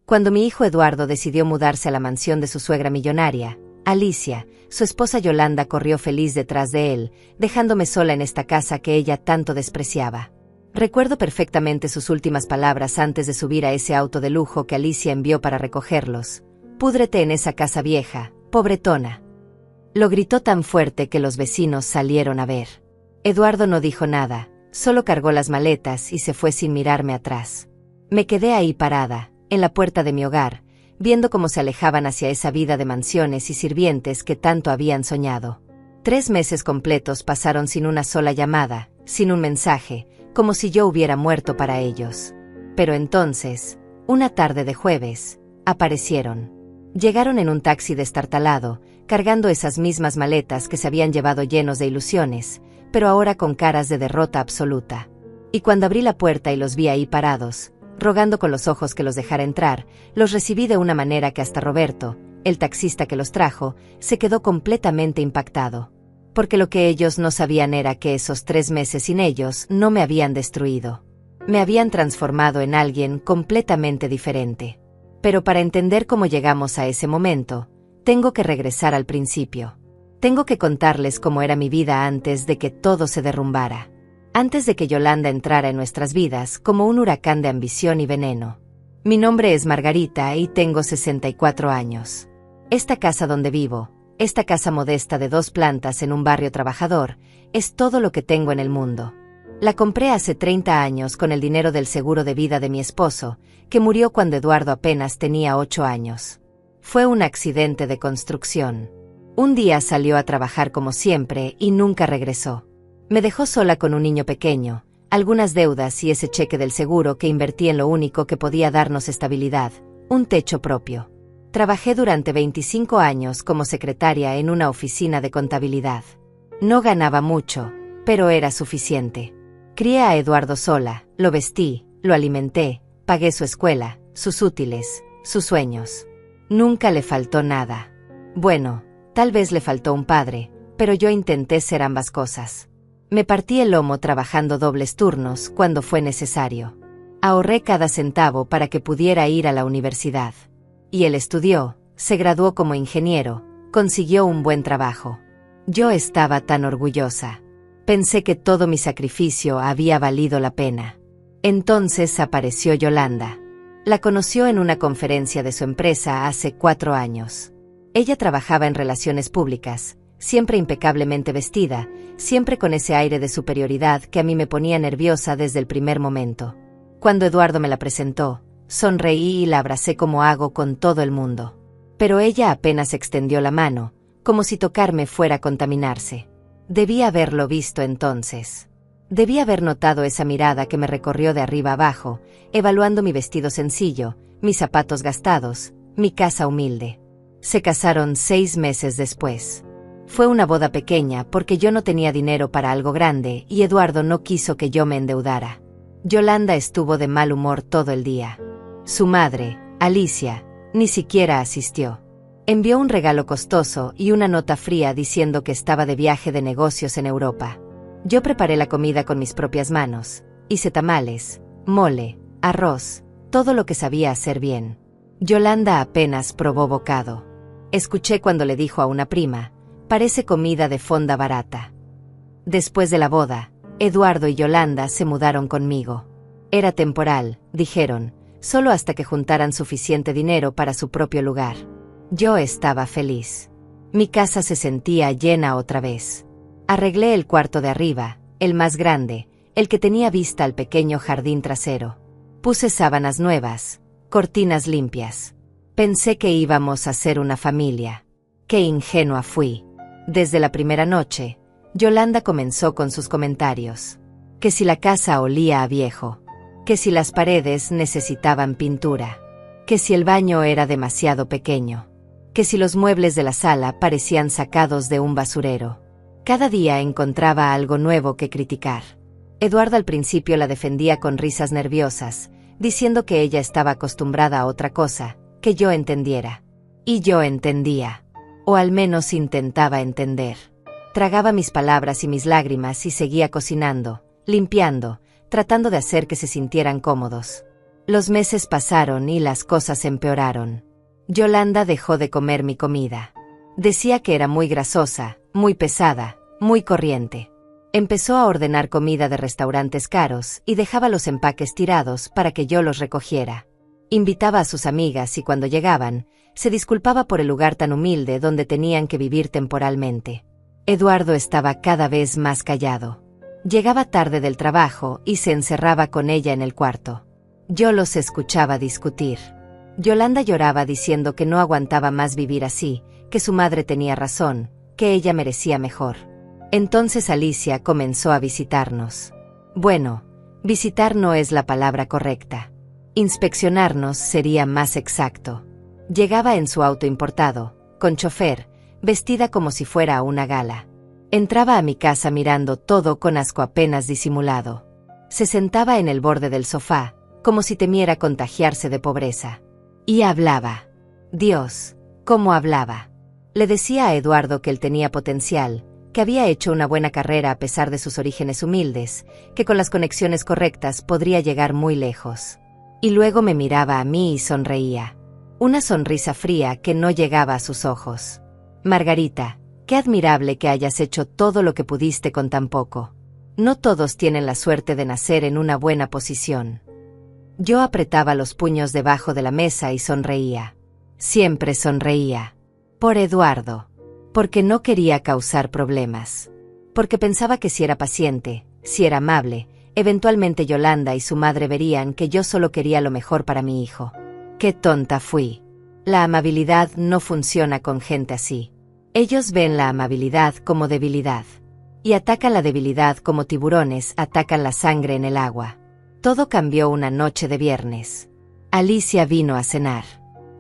Cuando mi hijo Eduardo decidió mudarse a la mansión de su suegra millonaria, Alicia, su esposa Yolanda corrió feliz detrás de él, dejándome sola en esta casa que ella tanto despreciaba. Recuerdo perfectamente sus últimas palabras antes de subir a ese auto de lujo que Alicia envió para recogerlos. «Púdrete en esa casa vieja, pobretona». Lo gritó tan fuerte que los vecinos salieron a ver. Eduardo no dijo nada, solo cargó las maletas y se fue sin mirarme atrás. Me quedé ahí parada, en la puerta de mi hogar, viendo cómo se alejaban hacia esa vida de mansiones y sirvientes que tanto habían soñado. 3 meses completos pasaron sin una sola llamada, sin un mensaje, como si yo hubiera muerto para ellos. Pero entonces, una tarde de jueves, aparecieron. Llegaron en un taxi destartalado, cargando esas mismas maletas que se habían llevado llenos de ilusiones, pero ahora con caras de derrota absoluta. Y cuando abrí la puerta y los vi ahí parados, rogando con los ojos que los dejara entrar, los recibí de una manera que hasta Roberto, el taxista que los trajo, se quedó completamente impactado. Porque lo que ellos no sabían era que esos 3 meses sin ellos no me habían destruido. Me habían transformado en alguien completamente diferente. Pero para entender cómo llegamos a ese momento, tengo que regresar al principio. Tengo que contarles cómo era mi vida antes de que todo se derrumbara. Antes de que Yolanda entrara en nuestras vidas como un huracán de ambición y veneno. Mi nombre es Margarita y tengo 64 años. Esta casa donde vivo, esta casa modesta de 2 plantas en un barrio trabajador, es todo lo que tengo en el mundo. La compré hace 30 años con el dinero del seguro de vida de mi esposo, que murió cuando Eduardo apenas tenía 8 años. Fue un accidente de construcción. Un día salió a trabajar como siempre y nunca regresó. Me dejó sola con un niño pequeño, algunas deudas y ese cheque del seguro que invertí en lo único que podía darnos estabilidad, un techo propio. Trabajé durante 25 años como secretaria en una oficina de contabilidad. No ganaba mucho, pero era suficiente. Crié a Eduardo sola, lo vestí, lo alimenté, pagué su escuela, sus útiles, sus sueños. Nunca le faltó nada. Bueno, tal vez le faltó un padre, pero yo intenté ser ambas cosas. Me partí el lomo trabajando dobles turnos cuando fue necesario. Ahorré cada centavo para que pudiera ir a la universidad. Y él estudió, se graduó como ingeniero, consiguió un buen trabajo. Yo estaba tan orgullosa. Pensé que todo mi sacrificio había valido la pena. Entonces apareció Yolanda. La conoció en una conferencia de su empresa hace 4 años. Ella trabajaba en relaciones públicas, siempre impecablemente vestida, siempre con ese aire de superioridad que a mí me ponía nerviosa desde el primer momento. Cuando Eduardo me la presentó, sonreí y la abracé como hago con todo el mundo. Pero ella apenas extendió la mano, como si tocarme fuera a contaminarse. Debí haberlo visto entonces. Debí haber notado esa mirada que me recorrió de arriba abajo, evaluando mi vestido sencillo, mis zapatos gastados, mi casa humilde. Se casaron 6 meses después. Fue una boda pequeña porque yo no tenía dinero para algo grande y Eduardo no quiso que yo me endeudara. Yolanda estuvo de mal humor todo el día. Su madre, Alicia, ni siquiera asistió. Envió un regalo costoso y una nota fría diciendo que estaba de viaje de negocios en Europa. Yo preparé la comida con mis propias manos. Hice tamales, mole, arroz, todo lo que sabía hacer bien. Yolanda apenas probó bocado. Escuché cuando le dijo a una prima, parece comida de fonda barata. Después de la boda, Eduardo y Yolanda se mudaron conmigo. Era temporal, dijeron, solo hasta que juntaran suficiente dinero para su propio lugar. Yo estaba feliz. Mi casa se sentía llena otra vez. Arreglé el cuarto de arriba, el más grande, el que tenía vista al pequeño jardín trasero. Puse sábanas nuevas, cortinas limpias. Pensé que íbamos a ser una familia. Qué ingenua fui. Desde la primera noche, Yolanda comenzó con sus comentarios. Que si la casa olía a viejo. Que si las paredes necesitaban pintura. Que si el baño era demasiado pequeño. Que si los muebles de la sala parecían sacados de un basurero. Cada día encontraba algo nuevo que criticar. Eduardo al principio la defendía con risas nerviosas, diciendo que ella estaba acostumbrada a otra cosa, que yo entendiera. Y yo entendía. O al menos intentaba entender. Tragaba mis palabras y mis lágrimas y seguía cocinando, limpiando, tratando de hacer que se sintieran cómodos. Los meses pasaron y las cosas empeoraron. Yolanda dejó de comer mi comida. Decía que era muy grasosa, muy pesada, muy corriente. Empezó a ordenar comida de restaurantes caros y dejaba los empaques tirados para que yo los recogiera. Invitaba a sus amigas y cuando llegaban, se disculpaba por el lugar tan humilde donde tenían que vivir temporalmente. Eduardo estaba cada vez más callado. Llegaba tarde del trabajo y se encerraba con ella en el cuarto. Yo los escuchaba discutir. Yolanda lloraba diciendo que no aguantaba más vivir así, que su madre tenía razón, que ella merecía mejor. Entonces Alicia comenzó a visitarnos. Bueno, visitar no es la palabra correcta. Inspeccionarnos sería más exacto. Llegaba en su auto importado, con chofer, vestida como si fuera a una gala. Entraba a mi casa mirando todo con asco apenas disimulado. Se sentaba en el borde del sofá, como si temiera contagiarse de pobreza. Y hablaba. Dios, ¿cómo hablaba? Le decía a Eduardo que él tenía potencial, que había hecho una buena carrera a pesar de sus orígenes humildes, que con las conexiones correctas podría llegar muy lejos. Y luego me miraba a mí y sonreía. Una sonrisa fría que no llegaba a sus ojos. Margarita, qué admirable que hayas hecho todo lo que pudiste con tan poco. No todos tienen la suerte de nacer en una buena posición. Yo apretaba los puños debajo de la mesa y sonreía. Siempre sonreía. Por Eduardo. Porque no quería causar problemas. Porque pensaba que si era paciente, si era amable, eventualmente Yolanda y su madre verían que yo solo quería lo mejor para mi hijo. ¡Qué tonta fui! La amabilidad no funciona con gente así. Ellos ven la amabilidad como debilidad. Y atacan la debilidad como tiburones atacan la sangre en el agua. Todo cambió una noche de viernes. Alicia vino a cenar.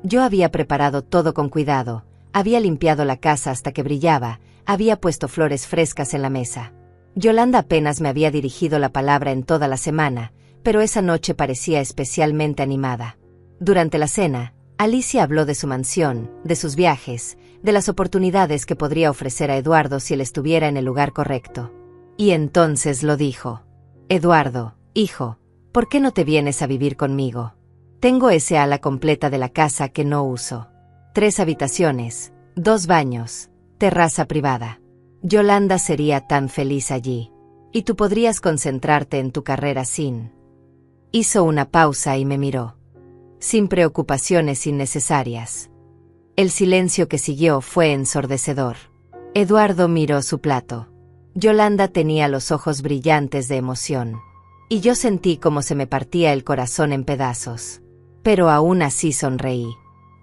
Yo había preparado todo con cuidado, había limpiado la casa hasta que brillaba, había puesto flores frescas en la mesa. Yolanda apenas me había dirigido la palabra en toda la semana, pero esa noche parecía especialmente animada. Durante la cena, Alicia habló de su mansión, de sus viajes, de las oportunidades que podría ofrecer a Eduardo si él estuviera en el lugar correcto. Y entonces lo dijo. Eduardo, hijo, ¿por qué no te vienes a vivir conmigo? Tengo ese ala completa de la casa que no uso. 3 habitaciones, 2 baños, terraza privada. Yolanda sería tan feliz allí. Y tú podrías concentrarte en tu carrera sin... Hizo una pausa y me miró. Sin preocupaciones innecesarias. El silencio que siguió fue ensordecedor. Eduardo miró su plato. Yolanda tenía los ojos brillantes de emoción. Y yo sentí como se me partía el corazón en pedazos. Pero aún así sonreí.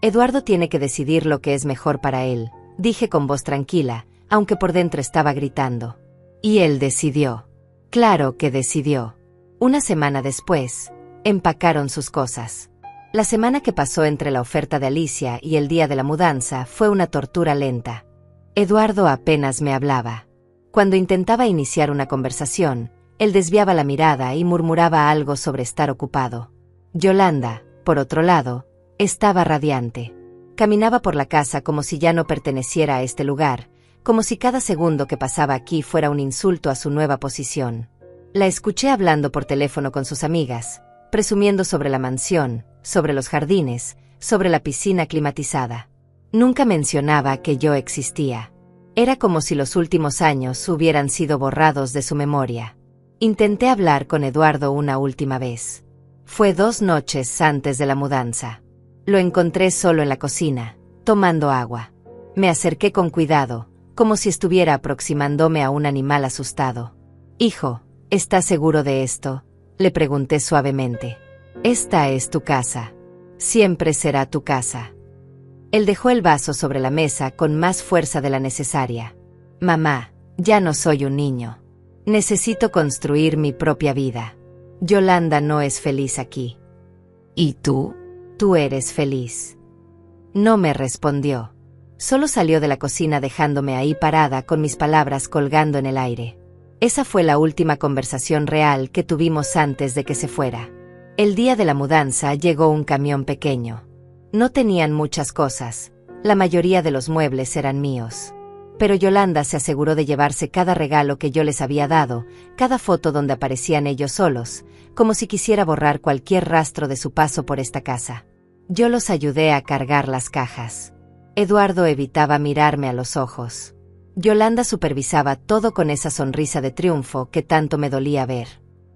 Eduardo tiene que decidir lo que es mejor para él, dije con voz tranquila, aunque por dentro estaba gritando. Y él decidió. Claro que decidió. Una semana después, empacaron sus cosas. La semana que pasó entre la oferta de Alicia y el día de la mudanza fue una tortura lenta. Eduardo apenas me hablaba. Cuando intentaba iniciar una conversación, él desviaba la mirada y murmuraba algo sobre estar ocupado. Yolanda, por otro lado, estaba radiante. Caminaba por la casa como si ya no perteneciera a este lugar, como si cada segundo que pasaba aquí fuera un insulto a su nueva posición. La escuché hablando por teléfono con sus amigas, presumiendo sobre la mansión, sobre los jardines, sobre la piscina climatizada. Nunca mencionaba que yo existía. Era como si los últimos años hubieran sido borrados de su memoria. Intenté hablar con Eduardo una última vez. Fue 2 noches antes de la mudanza. Lo encontré solo en la cocina, tomando agua. Me acerqué con cuidado, como si estuviera aproximándome a un animal asustado. Hijo, ¿estás seguro de esto?, le pregunté suavemente. Esta es tu casa. Siempre será tu casa. Él dejó el vaso sobre la mesa con más fuerza de la necesaria. Mamá, ya no soy un niño. Necesito construir mi propia vida. Yolanda no es feliz aquí. ¿Y tú? Tú eres feliz. No me respondió. Solo salió de la cocina dejándome ahí parada con mis palabras colgando en el aire. Esa fue la última conversación real que tuvimos antes de que se fuera. El día de la mudanza llegó un camión pequeño. No tenían muchas cosas, la mayoría de los muebles eran míos. Pero Yolanda se aseguró de llevarse cada regalo que yo les había dado, cada foto donde aparecían ellos solos, como si quisiera borrar cualquier rastro de su paso por esta casa. Yo los ayudé a cargar las cajas. Eduardo evitaba mirarme a los ojos. Yolanda supervisaba todo con esa sonrisa de triunfo que tanto me dolía ver.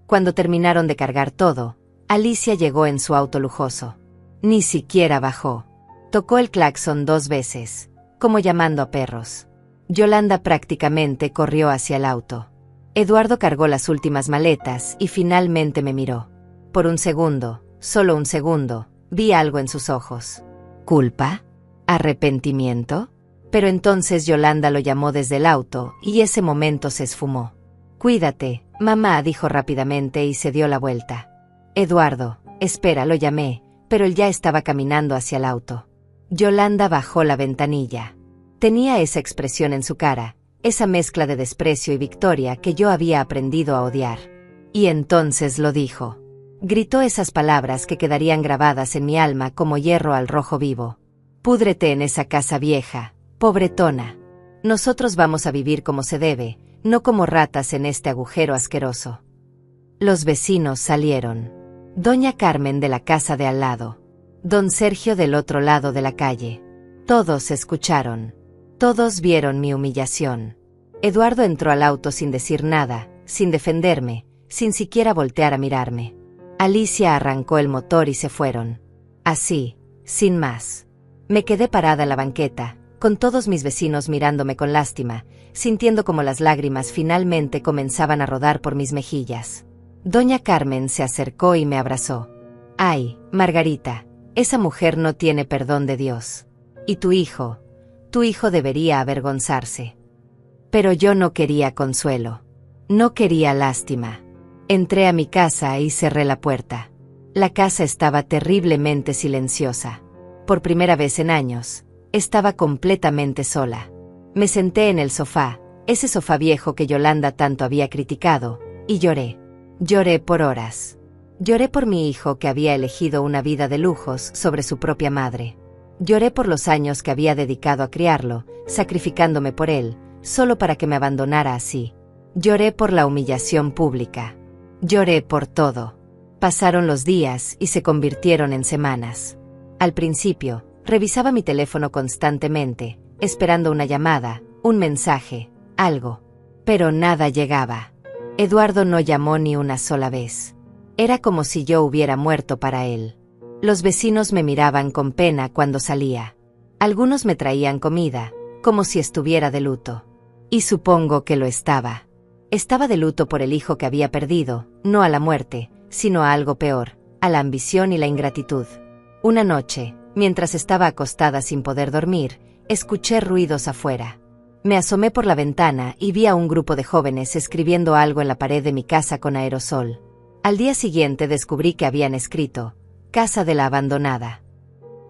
Cuando terminaron de cargar todo, Alicia llegó en su auto lujoso. Ni siquiera bajó. Tocó el claxon 2 veces, como llamando a perros. Yolanda prácticamente corrió hacia el auto. Eduardo cargó las últimas maletas y finalmente me miró. Por un segundo, solo un segundo, vi algo en sus ojos. ¿Culpa? ¿Arrepentimiento? Pero entonces Yolanda lo llamó desde el auto y ese momento se esfumó. «Cuídate, mamá», dijo rápidamente y se dio la vuelta. «Eduardo, espera», lo llamé, pero él ya estaba caminando hacia el auto. Yolanda bajó la ventanilla. Tenía esa expresión en su cara, esa mezcla de desprecio y victoria que yo había aprendido a odiar. Y entonces lo dijo. Gritó esas palabras que quedarían grabadas en mi alma como hierro al rojo vivo. «Púdrete en esa casa vieja, pobretona. Nosotros vamos a vivir como se debe, no como ratas en este agujero asqueroso». Los vecinos salieron. Doña Carmen de la casa de al lado. Don Sergio del otro lado de la calle. Todos escucharon. Todos vieron mi humillación. Eduardo entró al auto sin decir nada, sin defenderme, sin siquiera voltear a mirarme. Alicia arrancó el motor y se fueron. Así, sin más. Me quedé parada en la banqueta, con todos mis vecinos mirándome con lástima, sintiendo como las lágrimas finalmente comenzaban a rodar por mis mejillas. Doña Carmen se acercó y me abrazó. «Ay, Margarita, esa mujer no tiene perdón de Dios. Y tu hijo debería avergonzarse». Pero yo no quería consuelo. No quería lástima. Entré a mi casa y cerré la puerta. La casa estaba terriblemente silenciosa. Por primera vez en años, estaba completamente sola. Me senté en el sofá, ese sofá viejo que Yolanda tanto había criticado, y lloré. Lloré por horas. Lloré por mi hijo que había elegido una vida de lujos sobre su propia madre. Lloré por los años que había dedicado a criarlo, sacrificándome por él, solo para que me abandonara así. Lloré por la humillación pública. Lloré por todo. Pasaron los días y se convirtieron en semanas. Al principio, revisaba mi teléfono constantemente, esperando una llamada, un mensaje, algo. Pero nada llegaba. Eduardo no llamó ni una sola vez. Era como si yo hubiera muerto para él. Los vecinos me miraban con pena cuando salía. Algunos me traían comida, como si estuviera de luto. Y supongo que lo estaba. Estaba de luto por el hijo que había perdido, no a la muerte, sino a algo peor, a la ambición y la ingratitud. Una noche, mientras estaba acostada sin poder dormir, escuché ruidos afuera. Me asomé por la ventana y vi a un grupo de jóvenes escribiendo algo en la pared de mi casa con aerosol. Al día siguiente descubrí que habían escrito: «Casa de la abandonada».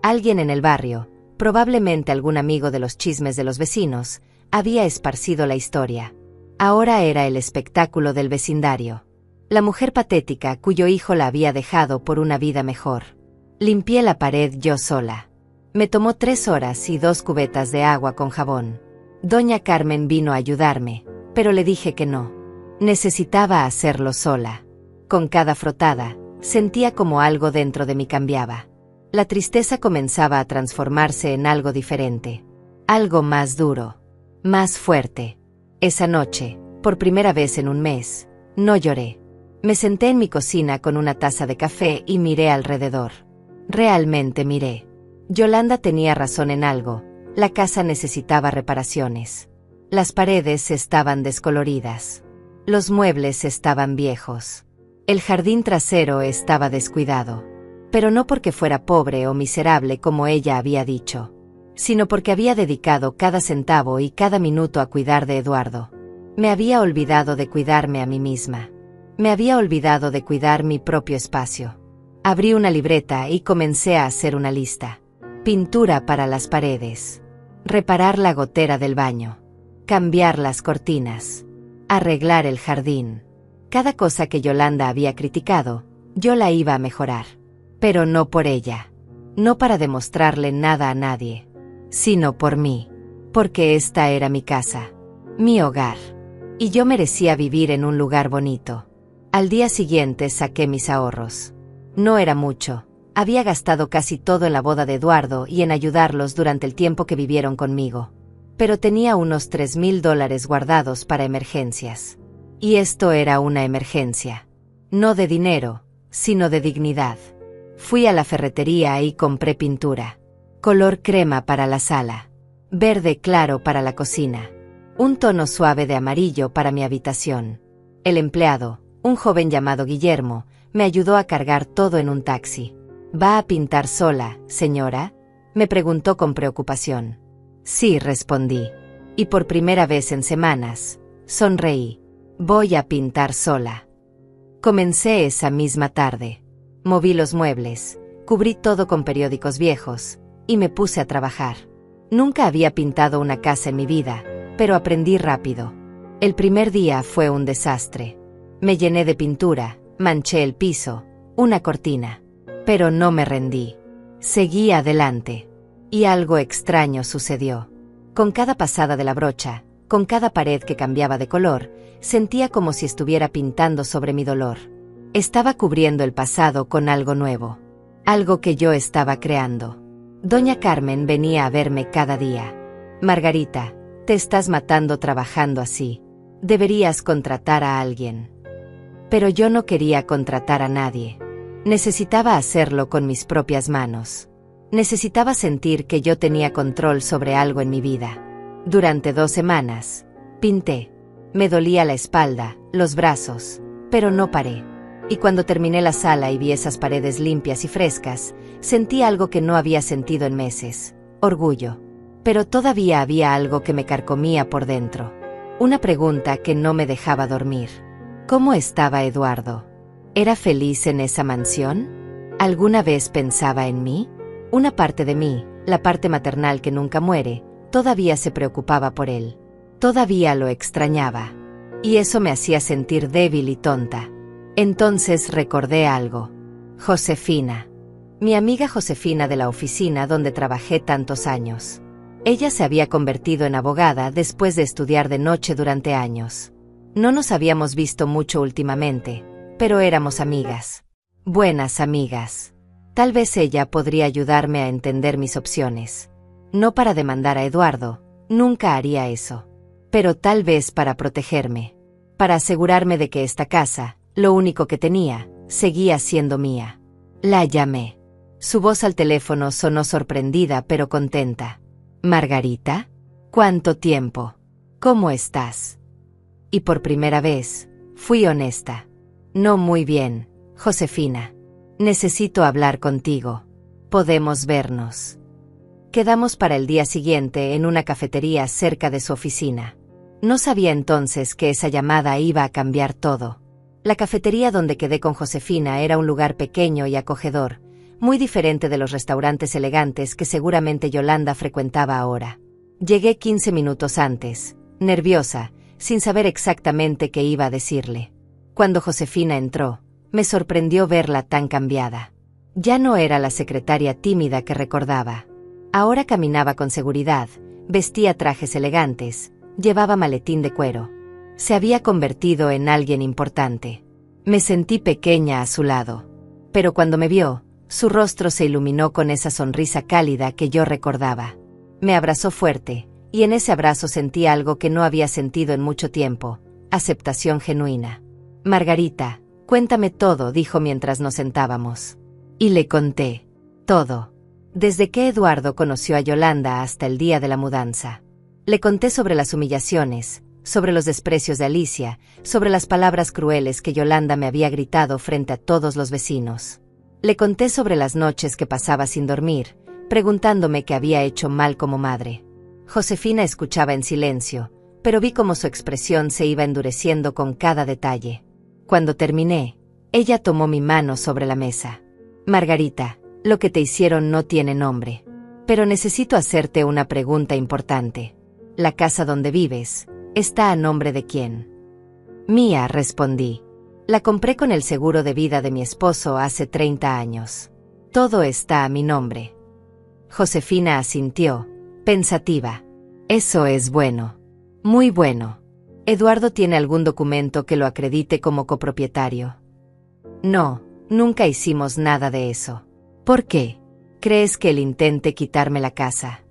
Alguien en el barrio, probablemente algún amigo de los chismes de los vecinos, había esparcido la historia. Ahora era el espectáculo del vecindario. La mujer patética cuyo hijo la había dejado por una vida mejor. Limpié la pared yo sola. Me tomó 3 horas y 2 cubetas de agua con jabón. Doña Carmen vino a ayudarme, pero le dije que no. Necesitaba hacerlo sola. Con cada frotada, sentía como algo dentro de mí cambiaba. La tristeza comenzaba a transformarse en algo diferente. Algo más duro. Más fuerte. Esa noche, por primera vez en un mes, no lloré. Me senté en mi cocina con una taza de café y miré alrededor. Realmente miré. Yolanda tenía razón en algo. La casa necesitaba reparaciones. Las paredes estaban descoloridas. Los muebles estaban viejos. El jardín trasero estaba descuidado. Pero no porque fuera pobre o miserable como ella había dicho, sino porque había dedicado cada centavo y cada minuto a cuidar de Eduardo. Me había olvidado de cuidarme a mí misma. Me había olvidado de cuidar mi propio espacio. Abrí una libreta y comencé a hacer una lista. Pintura para las paredes. Reparar la gotera del baño. Cambiar las cortinas. Arreglar el jardín. Cada cosa que Yolanda había criticado, yo la iba a mejorar. Pero no por ella. No para demostrarle nada a nadie. Sino por mí. porque esta era mi casa, mi hogar, y yo merecía vivir en un lugar bonito. Al día siguiente saqué mis ahorros. No era mucho, había gastado casi todo en la boda de Eduardo y en ayudarlos durante el tiempo que vivieron conmigo. Pero tenía unos $3,000 guardados para emergencias. Y esto era una emergencia. No de dinero, sino de dignidad. Fui a la ferretería y compré pintura. Color crema para la sala. Verde claro para la cocina. Un tono suave de amarillo para mi habitación. El empleado, un joven llamado Guillermo, me ayudó a cargar todo en un taxi. ¿Va a pintar sola, señora?, me preguntó con preocupación. Sí, respondí. Y por primera vez en semanas, sonreí. Voy a pintar sola. Comencé esa misma tarde. Moví los muebles, cubrí todo con periódicos viejos, y me puse a trabajar. Nunca había pintado una casa en mi vida, pero aprendí rápido. El primer día fue un desastre. Me llené de pintura, manché el piso, una cortina. Pero no me rendí. Seguí adelante. Y algo extraño sucedió. Con cada pasada de la brocha, con cada pared que cambiaba de color, sentía como si estuviera pintando sobre mi dolor. Estaba cubriendo el pasado con algo nuevo. Algo que yo estaba creando. Doña Carmen venía a verme cada día. Margarita, te estás matando trabajando así. Deberías contratar a alguien. Pero yo no quería contratar a nadie. Necesitaba hacerlo con mis propias manos. Necesitaba sentir que yo tenía control sobre algo en mi vida. Durante 2 semanas, pinté. Me dolía la espalda, los brazos, pero no paré. Y cuando terminé la sala y vi esas paredes limpias y frescas, sentí algo que no había sentido en meses: orgullo. Pero todavía había algo que me carcomía por dentro. Una pregunta que no me dejaba dormir. ¿Cómo estaba Eduardo? ¿Era feliz en esa mansión? ¿Alguna vez pensaba en mí? Una parte de mí, la parte maternal que nunca muere, todavía se preocupaba por él. Todavía lo extrañaba. Y eso me hacía sentir débil y tonta. Entonces recordé algo. Josefina. Mi amiga Josefina de la oficina donde trabajé tantos años. Ella se había convertido en abogada después de estudiar de noche durante años. No nos habíamos visto mucho últimamente, pero éramos amigas. Buenas amigas. Tal vez ella podría ayudarme a entender mis opciones. No para demandar a Eduardo, nunca haría eso. Pero tal vez para protegerme. Para asegurarme de que esta casa, lo único que tenía, seguía siendo mía. La llamé. Su voz al teléfono sonó sorprendida pero contenta. «Margarita, ¿cuánto tiempo? ¿Cómo estás?» Y por primera vez, fui honesta. «No muy bien, Josefina. Necesito hablar contigo. ¿Podemos vernos?» Quedamos para el día siguiente en una cafetería cerca de su oficina. No sabía entonces que esa llamada iba a cambiar todo. La cafetería donde quedé con Josefina era un lugar pequeño y acogedor, muy diferente de los restaurantes elegantes que seguramente Yolanda frecuentaba ahora. Llegué 15 minutos antes, nerviosa, sin saber exactamente qué iba a decirle. Cuando Josefina entró, me sorprendió verla tan cambiada. Ya no era la secretaria tímida que recordaba. Ahora caminaba con seguridad, vestía trajes elegantes, llevaba maletín de cuero. Se había convertido en alguien importante. Me sentí pequeña a su lado. Pero cuando me vio, su rostro se iluminó con esa sonrisa cálida que yo recordaba. Me abrazó fuerte, y en ese abrazo sentí algo que no había sentido en mucho tiempo: aceptación genuina. «Margarita, cuéntame todo», dijo mientras nos sentábamos. Y le conté. Todo. Desde que Eduardo conoció a Yolanda hasta el día de la mudanza. Le conté sobre las humillaciones, sobre los desprecios de Alicia, sobre las palabras crueles que Yolanda me había gritado frente a todos los vecinos. Le conté sobre las noches que pasaba sin dormir, preguntándome qué había hecho mal como madre. Josefina escuchaba en silencio, pero vi cómo su expresión se iba endureciendo con cada detalle. Cuando terminé, ella tomó mi mano sobre la mesa. «Margarita, lo que te hicieron no tiene nombre. Pero necesito hacerte una pregunta importante. ¿La casa donde vives está a nombre de quién?» «Mía», respondí. «La compré con el seguro de vida de mi esposo hace 30 años. Todo está a mi nombre». Josefina asintió, pensativa. Eso es bueno. Muy bueno. ¿Eduardo tiene algún documento que lo acredite como copropietario? No, nunca hicimos nada de eso. ¿Por qué? ¿Crees que él intente quitarme la casa?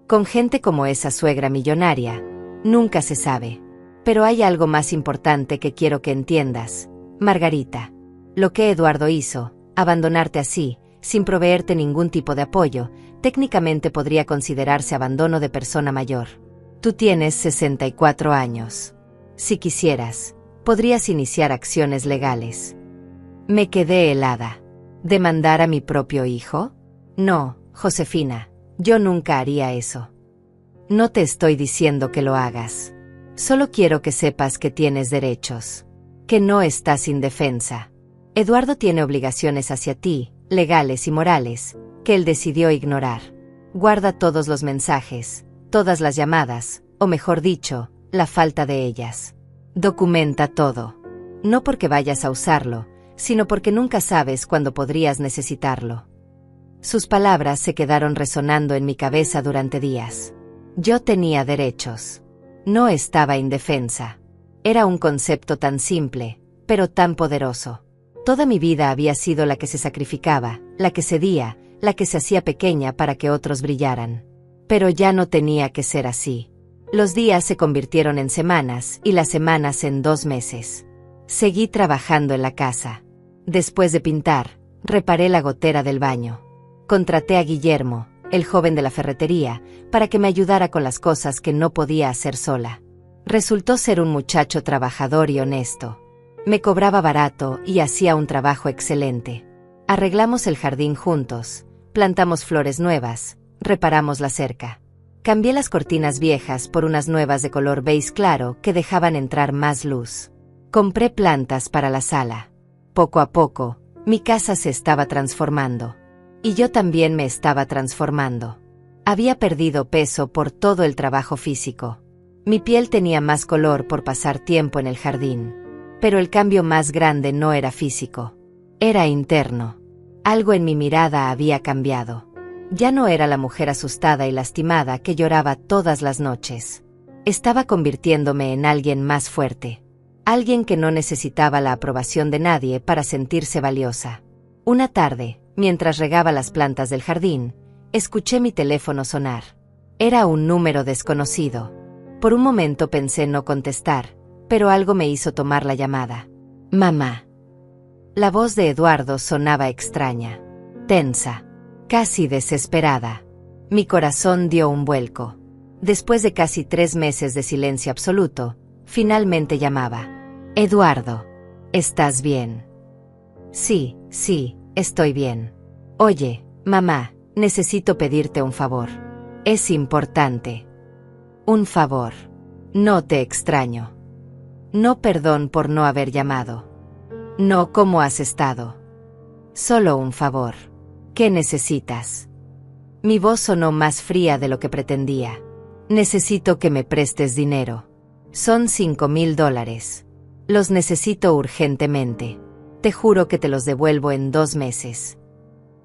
Con gente como esa suegra millonaria, nunca se sabe. Pero hay algo más importante que quiero que entiendas, Margarita. Lo que Eduardo hizo, abandonarte así, sin proveerte ningún tipo de apoyo, técnicamente podría considerarse abandono de persona mayor. Tú tienes 64 años. Si quisieras, podrías iniciar acciones legales. Me quedé helada. ¿Demandar a mi propio hijo? No, Josefina, yo nunca haría eso. No te estoy diciendo que lo hagas. Solo quiero que sepas que tienes derechos. Que no estás indefensa. Eduardo tiene obligaciones hacia ti, legales y morales, que él decidió ignorar. Guarda todos los mensajes, todas las llamadas, o mejor dicho, la falta de ellas. Documenta todo. No porque vayas a usarlo, sino porque nunca sabes cuándo podrías necesitarlo. Sus palabras se quedaron resonando en mi cabeza durante días. Yo tenía derechos. No estaba indefensa. Era un concepto tan simple, pero tan poderoso. Toda mi vida había sido la que se sacrificaba, la que cedía, la que se hacía pequeña para que otros brillaran. Pero ya no tenía que ser así. Los días se convirtieron en semanas y las semanas en 2 meses. Seguí trabajando en la casa. Después de pintar, reparé la gotera del baño. Contraté a Guillermo, el joven de la ferretería, para que me ayudara con las cosas que no podía hacer sola. Resultó ser un muchacho trabajador y honesto. Me cobraba barato y hacía un trabajo excelente. Arreglamos el jardín juntos, plantamos flores nuevas, reparamos la cerca. Cambié las cortinas viejas por unas nuevas de color beige claro que dejaban entrar más luz. Compré plantas para la sala. Poco a poco, mi casa se estaba transformando. Y yo también me estaba transformando. Había perdido peso por todo el trabajo físico. Mi piel tenía más color por pasar tiempo en el jardín. Pero el cambio más grande no era físico. Era interno. Algo en mi mirada había cambiado. Ya no era la mujer asustada y lastimada que lloraba todas las noches. Estaba convirtiéndome en alguien más fuerte. Alguien que no necesitaba la aprobación de nadie para sentirse valiosa. Una tarde, mientras regaba las plantas del jardín, escuché mi teléfono sonar. Era un número desconocido. Por un momento pensé no contestar, pero algo me hizo tomar la llamada. Mamá. La voz de Eduardo sonaba extraña, tensa, casi desesperada. Mi corazón dio un vuelco. Después de casi 3 meses de silencio absoluto, finalmente llamaba. Eduardo, ¿estás bien? Sí, estoy bien. Oye, mamá, necesito pedirte un favor. Es importante. Un favor. No te extraño. No, perdón por no haber llamado. No, ¿cómo has estado? Solo un favor. ¿Qué necesitas? Mi voz sonó más fría de lo que pretendía. Necesito que me prestes dinero. Son $5,000. Los necesito urgentemente. Te juro que te los devuelvo en 2 meses.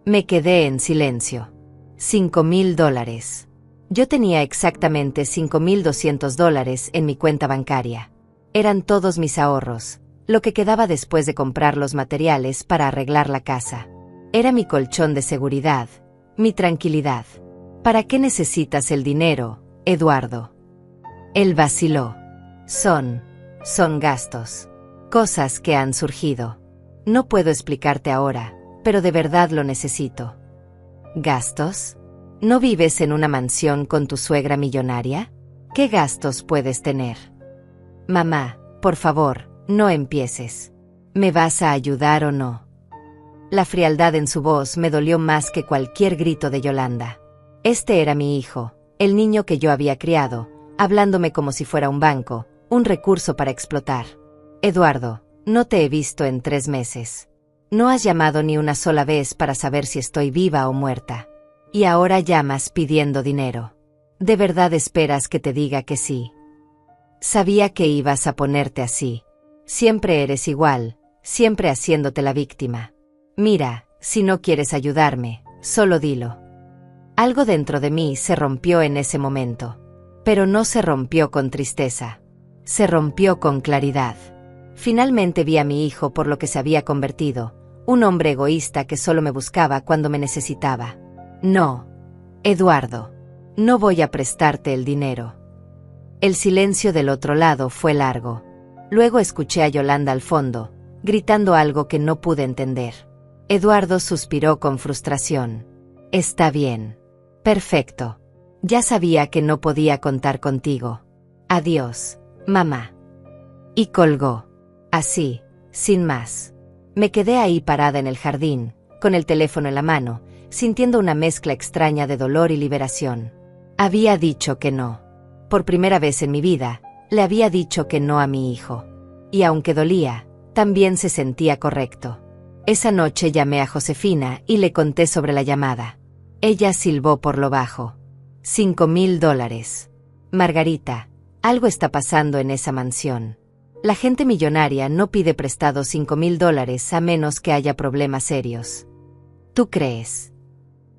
Me quedé en silencio. $5,000. Yo tenía exactamente $5,200 en mi cuenta bancaria. Eran todos mis ahorros, lo que quedaba después de comprar los materiales para arreglar la casa. Era mi colchón de seguridad, mi tranquilidad. ¿Para qué necesitas el dinero, Eduardo? Él vaciló. Son gastos. Cosas que han surgido. No puedo explicarte ahora, pero de verdad lo necesito. ¿Gastos? ¿No vives en una mansión con tu suegra millonaria? ¿Qué gastos puedes tener? Mamá, por favor, no empieces. ¿Me vas a ayudar o no? La frialdad en su voz me dolió más que cualquier grito de Yolanda. Este era mi hijo, el niño que yo había criado, hablándome como si fuera un banco, un recurso para explotar. Eduardo, no te he visto en 3 meses. No has llamado ni una sola vez para saber si estoy viva o muerta. Y ahora llamas pidiendo dinero. ¿De verdad esperas que te diga que sí? Sabía que ibas a ponerte así. Siempre eres igual, siempre haciéndote la víctima. Mira, si no quieres ayudarme, solo dilo. Algo dentro de mí se rompió en ese momento. Pero no se rompió con tristeza. Se rompió con claridad. Finalmente vi a mi hijo por lo que se había convertido, un hombre egoísta que solo me buscaba cuando me necesitaba. No, Eduardo, no voy a prestarte el dinero. El silencio del otro lado fue largo. Luego escuché a Yolanda al fondo, gritando algo que no pude entender. Eduardo suspiró con frustración. Está bien. Perfecto. Ya sabía que no podía contar contigo. Adiós, mamá. Y colgó. Así, sin más. Me quedé ahí parada en el jardín, con el teléfono en la mano, sintiendo una mezcla extraña de dolor y liberación. Había dicho que no. Por primera vez en mi vida, le había dicho que no a mi hijo. Y aunque dolía, también se sentía correcto. Esa noche llamé a Josefina y le conté sobre la llamada. Ella silbó por lo bajo. $5,000. Margarita, algo está pasando en esa mansión. La gente millonaria no pide prestado $5,000 a menos que haya problemas serios. ¿Tú crees?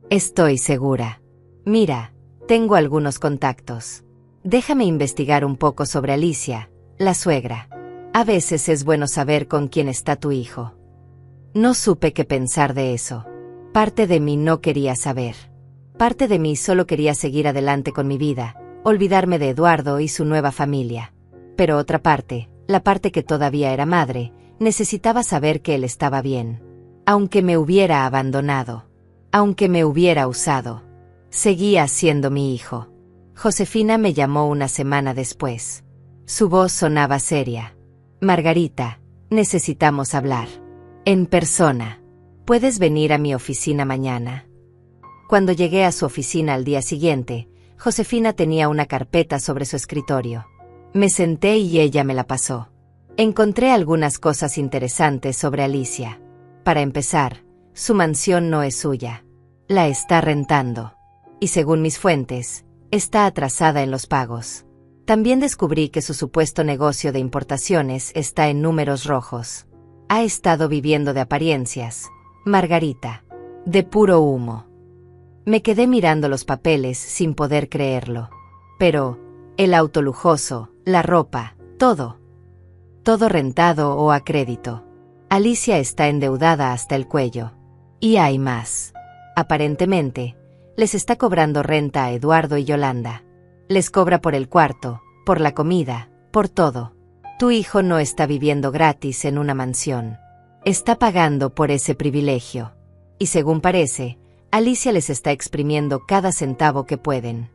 Estoy segura. Mira, tengo algunos contactos. Déjame investigar un poco sobre Alicia, la suegra. A veces es bueno saber con quién está tu hijo. No supe qué pensar de eso. Parte de mí no quería saber. Parte de mí solo quería seguir adelante con mi vida, olvidarme de Eduardo y su nueva familia. Pero otra parte, la parte que todavía era madre, necesitaba saber que él estaba bien. Aunque me hubiera abandonado, aunque me hubiera usado, seguía siendo mi hijo. Josefina me llamó una semana después. Su voz sonaba seria. Margarita, necesitamos hablar. En persona. ¿Puedes venir a mi oficina mañana? Cuando llegué a su oficina al día siguiente, Josefina tenía una carpeta sobre su escritorio. Me senté y ella me la pasó. Encontré algunas cosas interesantes sobre Alicia. Para empezar, su mansión no es suya. La está rentando. Y según mis fuentes, está atrasada en los pagos. También descubrí que su supuesto negocio de importaciones está en números rojos. Ha estado viviendo de apariencias, Margarita, de puro humo. Me quedé mirando los papeles sin poder creerlo. Pero, el auto lujoso, la ropa, todo rentado o a crédito. Alicia está endeudada hasta el cuello. Y hay más. Aparentemente, les está cobrando renta a Eduardo y Yolanda. Les cobra por el cuarto, por la comida, por todo. Tu hijo no está viviendo gratis en una mansión. Está pagando por ese privilegio. Y según parece, Alicia les está exprimiendo cada centavo que pueden.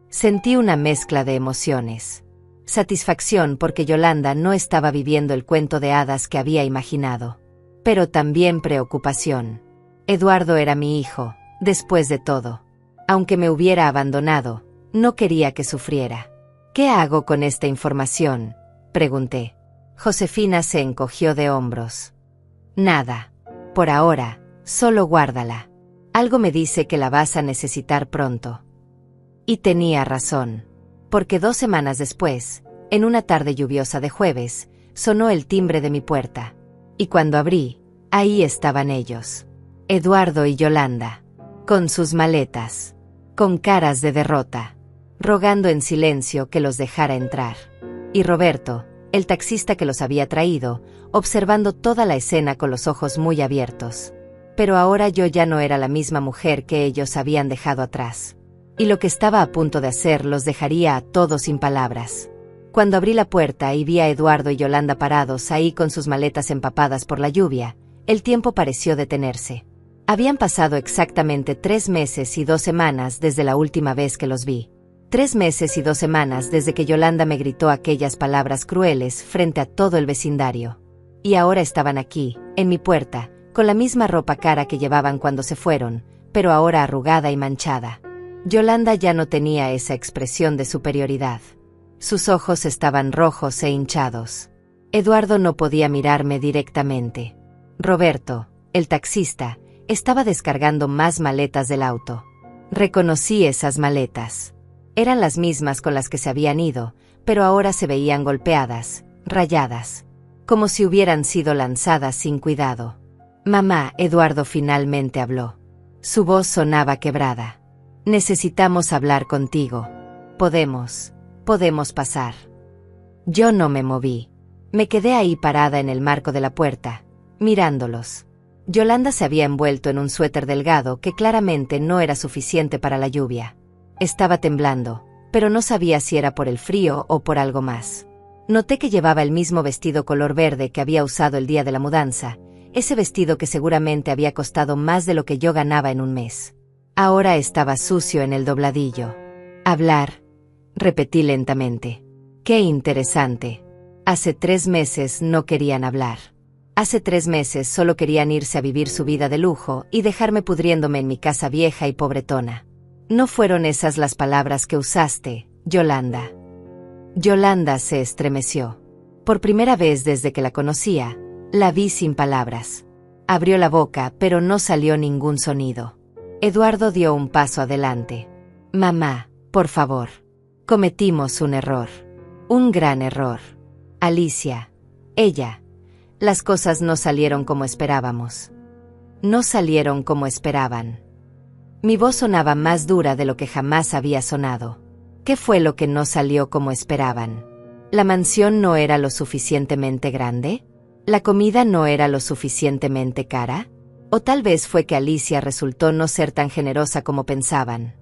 Sentí una mezcla de emociones. Satisfacción porque Yolanda no estaba viviendo el cuento de hadas que había imaginado. Pero también preocupación. Eduardo era mi hijo, después de todo. Aunque me hubiera abandonado, no quería que sufriera. ¿Qué hago con esta información?, pregunté. Josefina se encogió de hombros. Nada. Por ahora, solo guárdala. Algo me dice que la vas a necesitar pronto. Y tenía razón. Porque 2 semanas después, en una tarde lluviosa de jueves, sonó el timbre de mi puerta. Y cuando abrí, ahí estaban ellos. Eduardo y Yolanda. Con sus maletas. Con caras de derrota. Rogando en silencio que los dejara entrar. Y Roberto, el taxista que los había traído, observando toda la escena con los ojos muy abiertos. Pero ahora yo ya no era la misma mujer que ellos habían dejado atrás. Y lo que estaba a punto de hacer los dejaría a todos sin palabras. Cuando abrí la puerta y vi a Eduardo y Yolanda parados ahí con sus maletas empapadas por la lluvia, el tiempo pareció detenerse. Habían pasado exactamente 3 meses y 2 semanas desde la última vez que los vi. 3 meses y 2 semanas desde que Yolanda me gritó aquellas palabras crueles frente a todo el vecindario. Y ahora estaban aquí, en mi puerta, con la misma ropa cara que llevaban cuando se fueron, pero ahora arrugada y manchada. Yolanda ya no tenía esa expresión de superioridad. Sus ojos estaban rojos e hinchados. Eduardo no podía mirarme directamente. Roberto, el taxista, estaba descargando más maletas del auto. Reconocí esas maletas. Eran las mismas con las que se habían ido, pero ahora se veían golpeadas, rayadas, como si hubieran sido lanzadas sin cuidado. Mamá, Eduardo finalmente habló. Su voz sonaba quebrada. Necesitamos hablar contigo. Podemos pasar. Yo no me moví. Me quedé ahí parada en el marco de la puerta, mirándolos. Yolanda se había envuelto en un suéter delgado que claramente no era suficiente para la lluvia. Estaba temblando, pero no sabía si era por el frío o por algo más. Noté que llevaba el mismo vestido color verde que había usado el día de la mudanza, ese vestido que seguramente había costado más de lo que yo ganaba en un mes. Ahora estaba sucio en el dobladillo. Hablar, repetí lentamente. Qué interesante. Hace 3 meses no querían hablar. Hace 3 meses solo querían irse a vivir su vida de lujo y dejarme pudriéndome en mi casa vieja y pobretona. No fueron esas las palabras que usaste, Yolanda. Yolanda se estremeció. Por primera vez desde que la conocía, la vi sin palabras. Abrió la boca, pero no salió ningún sonido. Eduardo dio un paso adelante. Mamá, por favor. Cometimos un error. Un gran error. Alicia. Ella. Las cosas no salieron como esperábamos. No salieron como esperaban. Mi voz sonaba más dura de lo que jamás había sonado. ¿Qué fue lo que no salió como esperaban? ¿La mansión no era lo suficientemente grande? ¿La comida no era lo suficientemente cara? ¿O tal vez fue que Alicia resultó no ser tan generosa como pensaban?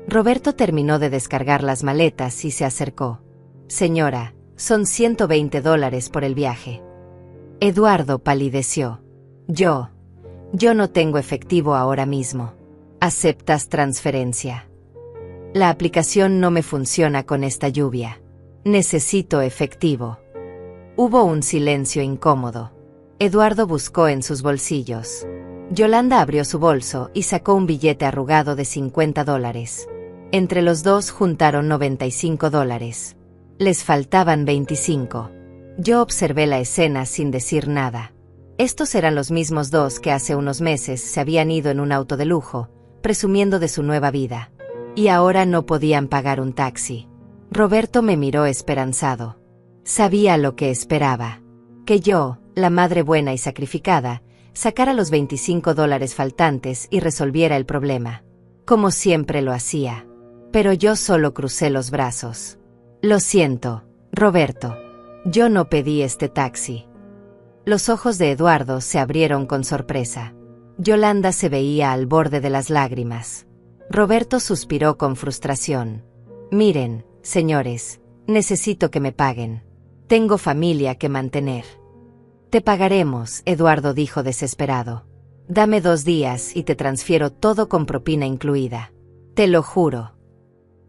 Roberto terminó de descargar las maletas y se acercó. Señora, son $120 por el viaje. Eduardo palideció. Yo no tengo efectivo ahora mismo. ¿Aceptas transferencia? La aplicación no me funciona con esta lluvia. Necesito efectivo. Hubo un silencio incómodo. Eduardo buscó en sus bolsillos. Yolanda abrió su bolso y sacó un billete arrugado de $50. Entre los dos juntaron $95. Les faltaban 25. Yo observé la escena sin decir nada. Estos eran los mismos dos que hace unos meses se habían ido en un auto de lujo, presumiendo de su nueva vida. Y ahora no podían pagar un taxi. Roberto me miró esperanzado. Sabía lo que esperaba. Que yo, la madre buena y sacrificada, sacara los $25 faltantes y resolviera el problema. Como siempre lo hacía. Pero yo solo crucé los brazos. Lo siento, Roberto. Yo no pedí este taxi. Los ojos de Eduardo se abrieron con sorpresa. Yolanda se veía al borde de las lágrimas. Roberto suspiró con frustración. Miren, señores, necesito que me paguen. Tengo familia que mantener. Te pagaremos, Eduardo dijo desesperado. Dame 2 días y te transfiero todo con propina incluida. Te lo juro.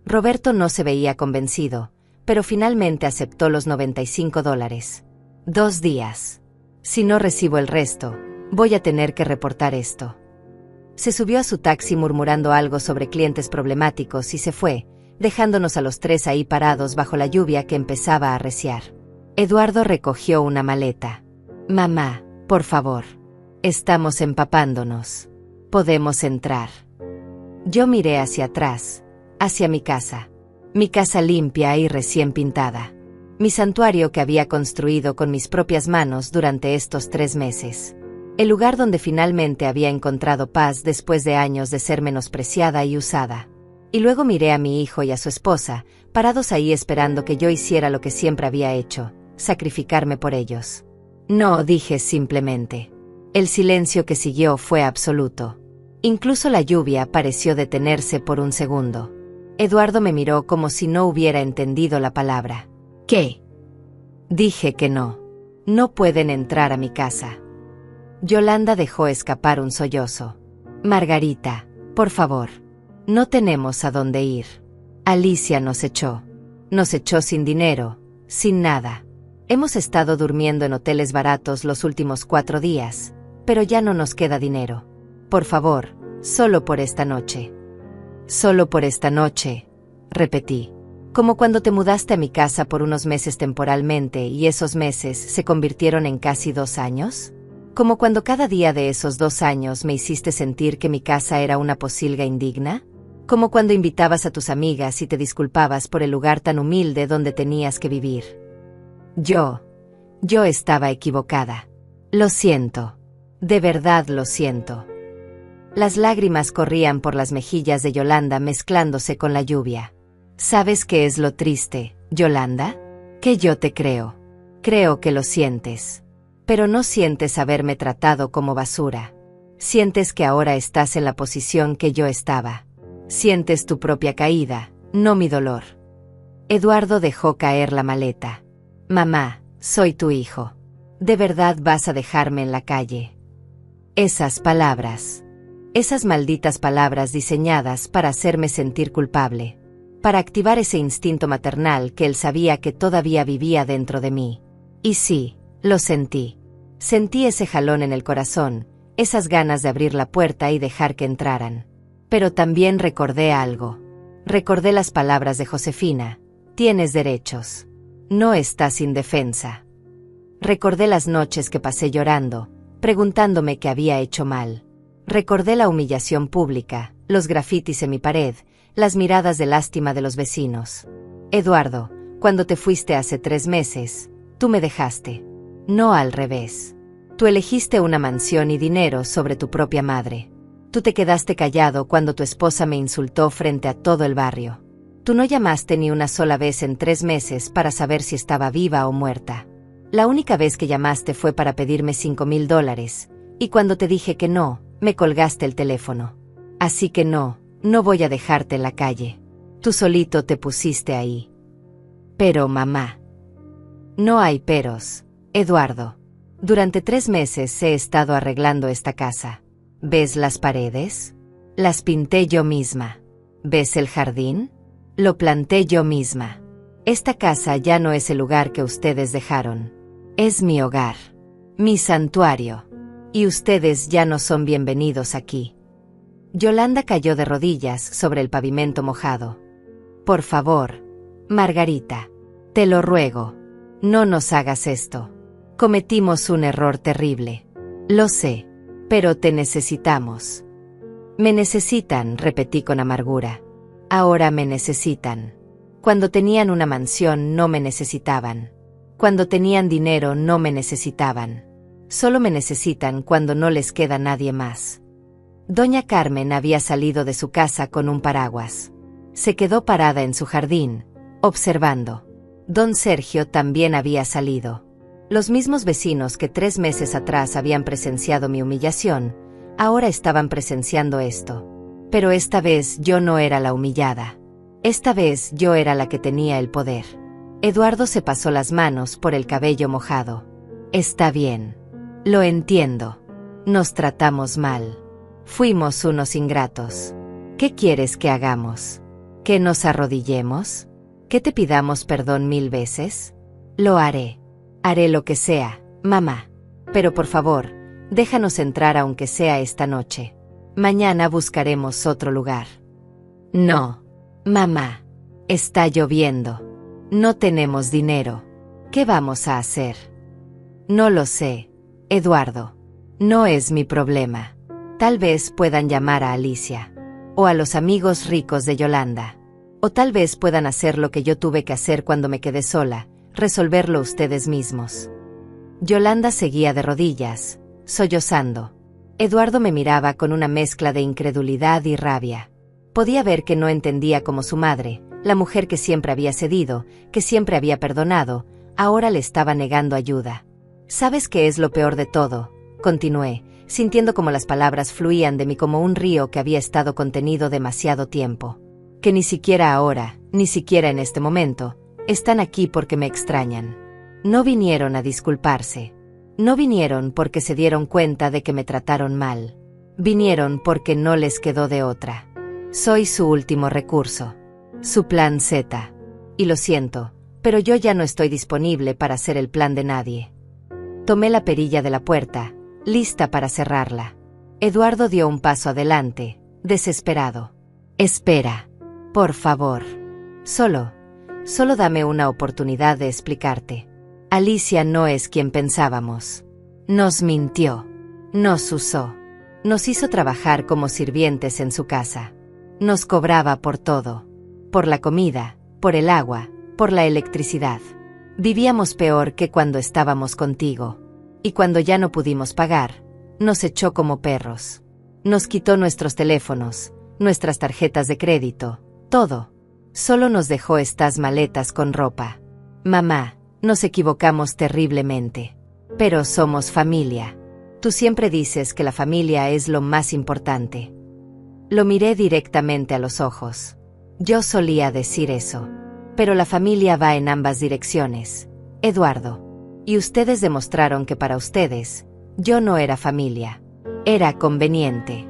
Roberto no se veía convencido, pero finalmente aceptó los $95. 2 días. Si no recibo el resto, voy a tener que reportar esto. Se subió a su taxi murmurando algo sobre clientes problemáticos y se fue, dejándonos a los 3 ahí parados bajo la lluvia que empezaba a arreciar. Eduardo recogió una maleta. Mamá, por favor. Estamos empapándonos. Podemos entrar. Yo miré hacia atrás, hacia mi casa. Mi casa limpia y recién pintada. Mi santuario que había construido con mis propias manos durante estos 3 meses. El lugar donde finalmente había encontrado paz después de años de ser menospreciada y usada. Y luego miré a mi hijo y a su esposa, parados ahí esperando que yo hiciera lo que siempre había hecho, sacrificarme por ellos. No, dije simplemente. El silencio que siguió fue absoluto. Incluso la lluvia pareció detenerse por un segundo. Eduardo me miró como si no hubiera entendido la palabra. ¿Qué? Dije que no. No pueden entrar a mi casa. Yolanda dejó escapar un sollozo. Margarita, por favor. No tenemos a dónde ir. Alicia nos echó. Nos echó sin dinero, sin nada. Hemos estado durmiendo en hoteles baratos los últimos 4 días, pero ya no nos queda dinero. Por favor, solo por esta noche. Solo por esta noche, repetí. Como cuando te mudaste a mi casa por unos meses temporalmente y esos meses se convirtieron en casi 2 años. Como cuando cada día de esos 2 años me hiciste sentir que mi casa era una posilga indigna. Como cuando invitabas a tus amigas y te disculpabas por el lugar tan humilde donde tenías que vivir. Yo estaba equivocada. Lo siento. De verdad lo siento. Las lágrimas corrían por las mejillas de Yolanda mezclándose con la lluvia. ¿Sabes qué es lo triste, Yolanda? Que yo te creo. Creo que lo sientes. Pero no sientes haberme tratado como basura. Sientes que ahora estás en la posición que yo estaba. Sientes tu propia caída, no mi dolor. Eduardo dejó caer la maleta. Mamá, soy tu hijo. ¿De verdad vas a dejarme en la calle? Esas palabras. Esas malditas palabras diseñadas para hacerme sentir culpable. Para activar ese instinto maternal que él sabía que todavía vivía dentro de mí. Y sí, lo sentí. Sentí ese jalón en el corazón, esas ganas de abrir la puerta y dejar que entraran. Pero también recordé algo. Recordé las palabras de Josefina. Tienes derechos. No estás indefensa. Recordé las noches que pasé llorando, preguntándome qué había hecho mal. Recordé la humillación pública, los grafitis en mi pared, las miradas de lástima de los vecinos. Eduardo, cuando te fuiste hace 3 meses, tú me dejaste. No al revés. Tú elegiste una mansión y dinero sobre tu propia madre. Tú te quedaste callado cuando tu esposa me insultó frente a todo el barrio. Tú no llamaste ni una sola vez en 3 meses para saber si estaba viva o muerta. La única vez que llamaste fue para pedirme $5,000, y cuando te dije que no, me colgaste el teléfono. Así que no voy a dejarte en la calle. Tú solito te pusiste ahí. Pero mamá. No hay peros, Eduardo. Durante 3 meses he estado arreglando esta casa. ¿Ves las paredes? Las pinté yo misma. ¿Ves el jardín? Lo planté yo misma. Esta casa ya no es el lugar que ustedes dejaron. Es mi hogar. Mi santuario. Y ustedes ya no son bienvenidos aquí. Yolanda cayó de rodillas sobre el pavimento mojado. Por favor, Margarita, te lo ruego, no nos hagas esto. Cometimos un error terrible. Lo sé, pero te necesitamos. Me necesitan, repetí con amargura. Ahora me necesitan. Cuando tenían una mansión no me necesitaban. Cuando tenían dinero no me necesitaban. Solo me necesitan cuando no les queda nadie más. Doña Carmen había salido de su casa con un paraguas. Se quedó parada en su jardín, observando. Don Sergio también había salido. Los mismos vecinos que 3 meses atrás habían presenciado mi humillación, ahora estaban presenciando esto. Pero esta vez yo no era la humillada. Esta vez yo era la que tenía el poder. Eduardo se pasó las manos por el cabello mojado. Está bien. Lo entiendo. Nos tratamos mal. Fuimos unos ingratos. ¿Qué quieres que hagamos? ¿Que nos arrodillemos? ¿Que te pidamos perdón 1000 veces? Lo haré. Haré lo que sea, mamá. Pero por favor, déjanos entrar aunque sea esta noche. Mañana buscaremos otro lugar. No. Mamá. Está lloviendo. No tenemos dinero. ¿Qué vamos a hacer? No lo sé, Eduardo. No es mi problema. Tal vez puedan llamar a Alicia. O a los amigos ricos de Yolanda. O tal vez puedan hacer lo que yo tuve que hacer cuando me quedé sola, resolverlo ustedes mismos. Yolanda seguía de rodillas, sollozando. Eduardo me miraba con una mezcla de incredulidad y rabia. Podía ver que no entendía cómo su madre, la mujer que siempre había cedido, que siempre había perdonado, ahora le estaba negando ayuda. ¿Sabes qué es lo peor de todo? Continué, sintiendo como las palabras fluían de mí como un río que había estado contenido demasiado tiempo. Que ni siquiera ahora, ni siquiera en este momento, están aquí porque me extrañan. No vinieron a disculparse. No vinieron porque se dieron cuenta de que me trataron mal. Vinieron porque no les quedó de otra. Soy su último recurso. Su plan Z. Y lo siento, pero yo ya no estoy disponible para ser el plan de nadie. Tomé la perilla de la puerta, lista para cerrarla. Eduardo dio un paso adelante, desesperado. Espera. Por favor. Solo dame una oportunidad de explicarte. Alicia no es quien pensábamos. Nos mintió. Nos usó. Nos hizo trabajar como sirvientes en su casa. Nos cobraba por todo. Por la comida, por el agua, por la electricidad. Vivíamos peor que cuando estábamos contigo. Y cuando ya no pudimos pagar, nos echó como perros. Nos quitó nuestros teléfonos, nuestras tarjetas de crédito, todo. Solo nos dejó estas maletas con ropa. Mamá, nos equivocamos terriblemente. Pero somos familia. Tú siempre dices que la familia es lo más importante. Lo miré directamente a los ojos. Yo solía decir eso. Pero la familia va en ambas direcciones, Eduardo. Y ustedes demostraron que para ustedes, yo no era familia. Era conveniente.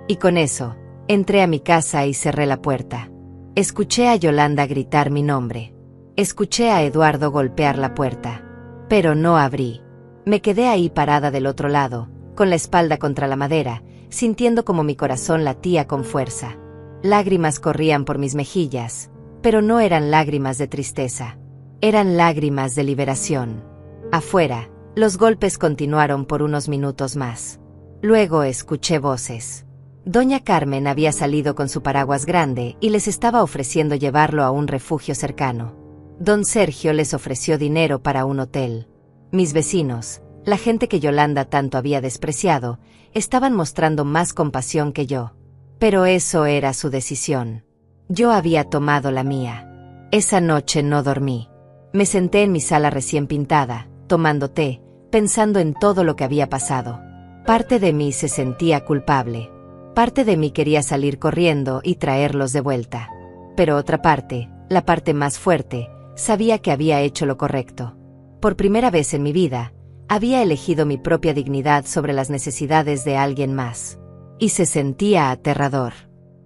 Y con eso, entré a mi casa y cerré la puerta. Escuché a Yolanda gritar mi nombre. Escuché a Eduardo golpear la puerta. Pero no abrí. Me quedé ahí parada del otro lado, con la espalda contra la madera, sintiendo como mi corazón latía con fuerza. Lágrimas corrían por mis mejillas, pero no eran lágrimas de tristeza. Eran lágrimas de liberación. Afuera, los golpes continuaron por unos minutos más. Luego escuché voces. Doña Carmen había salido con su paraguas grande y les estaba ofreciendo llevarlo a un refugio cercano. Don Sergio les ofreció dinero para un hotel. Mis vecinos, la gente que Yolanda tanto había despreciado, estaban mostrando más compasión que yo. Pero eso era su decisión. Yo había tomado la mía. Esa noche no dormí. Me senté en mi sala recién pintada, tomando té, pensando en todo lo que había pasado. Parte de mí se sentía culpable. Parte de mí quería salir corriendo y traerlos de vuelta. Pero otra parte, la parte más fuerte, sabía que había hecho lo correcto. Por primera vez en mi vida, había elegido mi propia dignidad sobre las necesidades de alguien más. Y se sentía aterrador.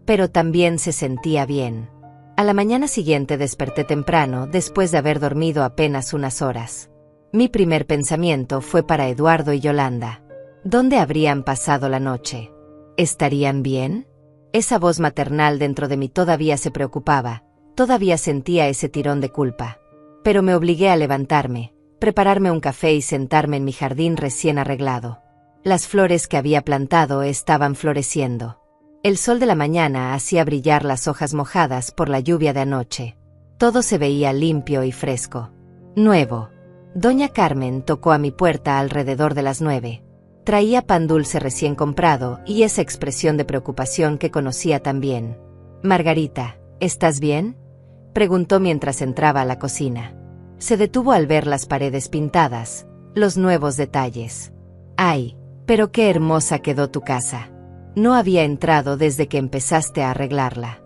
Pero también se sentía bien. A la mañana siguiente desperté temprano después de haber dormido apenas unas horas. Mi primer pensamiento fue para Eduardo y Yolanda. ¿Dónde habrían pasado la noche? ¿Estarían bien? Esa voz maternal dentro de mí todavía se preocupaba, todavía sentía ese tirón de culpa. Pero me obligué a levantarme, prepararme un café y sentarme en mi jardín recién arreglado. Las flores que había plantado estaban floreciendo. El sol de la mañana hacía brillar las hojas mojadas por la lluvia de anoche. Todo se veía limpio y fresco. Nuevo. Doña Carmen tocó a mi puerta alrededor de las 9. Traía pan dulce recién comprado y esa expresión de preocupación que conocía tan bien. «Margarita, ¿estás bien?», preguntó mientras entraba a la cocina. Se detuvo al ver las paredes pintadas, los nuevos detalles. «Ay, pero qué hermosa quedó tu casa. No había entrado desde que empezaste a arreglarla».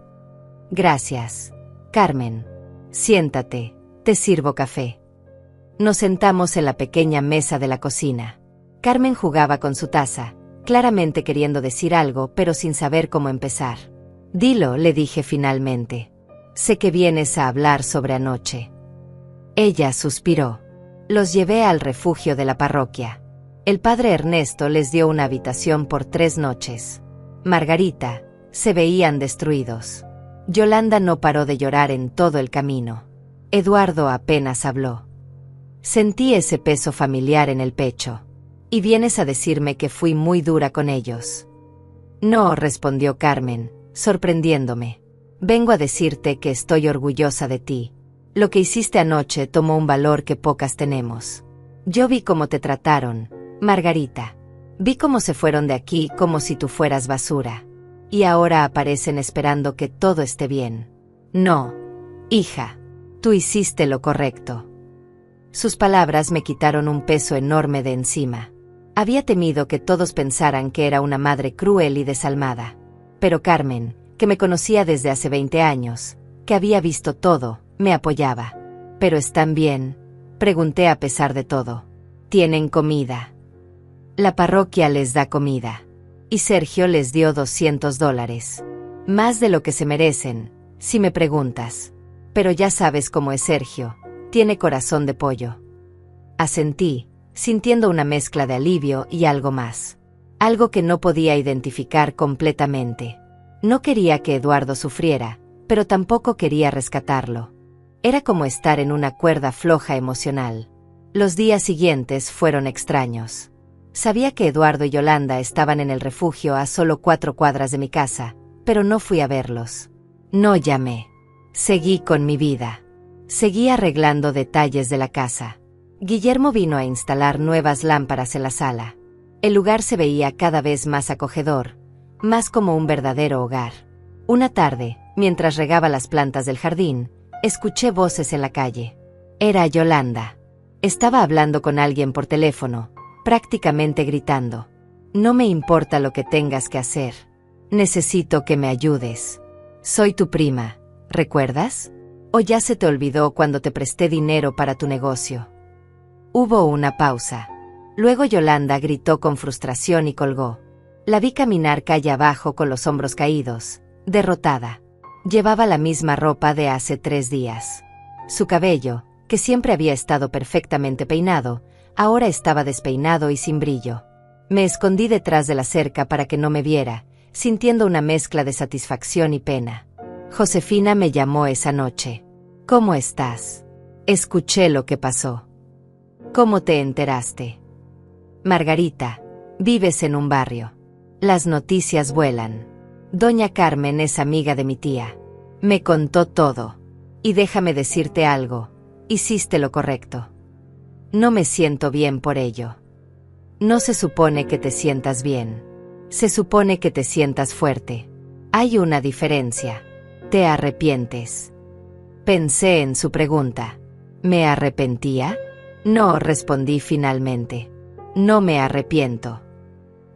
«Gracias, Carmen. Siéntate, te sirvo café». Nos sentamos en la pequeña mesa de la cocina. Carmen jugaba con su taza, claramente queriendo decir algo pero sin saber cómo empezar. «Dilo», le dije finalmente. «Sé que vienes a hablar sobre anoche». Ella suspiró. Los llevé al refugio de la parroquia. El padre Ernesto les dio una habitación por 3 noches. Margarita, se veían destruidos. Yolanda no paró de llorar en todo el camino. Eduardo apenas habló. Sentí ese peso familiar en el pecho. «¿Y vienes a decirme que fui muy dura con ellos?». «No», respondió Carmen, sorprendiéndome. «Vengo a decirte que estoy orgullosa de ti. Lo que hiciste anoche tomó un valor que pocas tenemos. Yo vi cómo te trataron, Margarita. Vi cómo se fueron de aquí como si tú fueras basura. Y ahora aparecen esperando que todo esté bien. No, hija, tú hiciste lo correcto». Sus palabras me quitaron un peso enorme de encima. Había temido que todos pensaran que era una madre cruel y desalmada. Pero Carmen, que me conocía desde hace 20 años, que había visto todo, me apoyaba. «¿Pero están bien?», pregunté a pesar de todo. «¿Tienen comida?». «La parroquia les da comida. Y Sergio les dio $200. Más de lo que se merecen, si me preguntas. Pero ya sabes cómo es Sergio, tiene corazón de pollo». Asentí, sintiendo una mezcla de alivio y algo más. Algo que no podía identificar completamente. No quería que Eduardo sufriera, pero tampoco quería rescatarlo. Era como estar en una cuerda floja emocional. Los días siguientes fueron extraños. Sabía que Eduardo y Yolanda estaban en el refugio a solo 4 cuadras de mi casa, pero no fui a verlos. No llamé. Seguí con mi vida. Seguí arreglando detalles de la casa. Guillermo vino a instalar nuevas lámparas en la sala. El lugar se veía cada vez más acogedor, más como un verdadero hogar. Una tarde, Mientras regaba las plantas del jardín, escuché voces en la calle. Era Yolanda. Estaba hablando con alguien por teléfono, prácticamente gritando. No me importa lo que tengas que hacer. Necesito que me ayudes. Soy tu prima, ¿recuerdas? ¿O ya se te olvidó cuando te presté dinero para tu negocio? Hubo una pausa. Luego Yolanda gritó con frustración y colgó. La vi caminar calle abajo con los hombros caídos, derrotada. Llevaba la misma ropa de hace 3 días. Su cabello, que siempre había estado perfectamente peinado, ahora estaba despeinado y sin brillo. Me escondí detrás de la cerca para que no me viera, sintiendo una mezcla de satisfacción y pena. Josefina me llamó esa noche. ¿Cómo estás? Escuché lo que pasó. ¿Cómo te enteraste? Margarita, vives en un barrio. Las noticias vuelan. Doña Carmen es amiga de mi tía. Me contó todo. Y déjame decirte algo, hiciste lo correcto. No me siento bien por ello. No se supone que te sientas bien. Se supone que te sientas fuerte. Hay una diferencia. ¿Te arrepientes? Pensé en su pregunta. ¿Me arrepentía? No, respondí finalmente. No me arrepiento.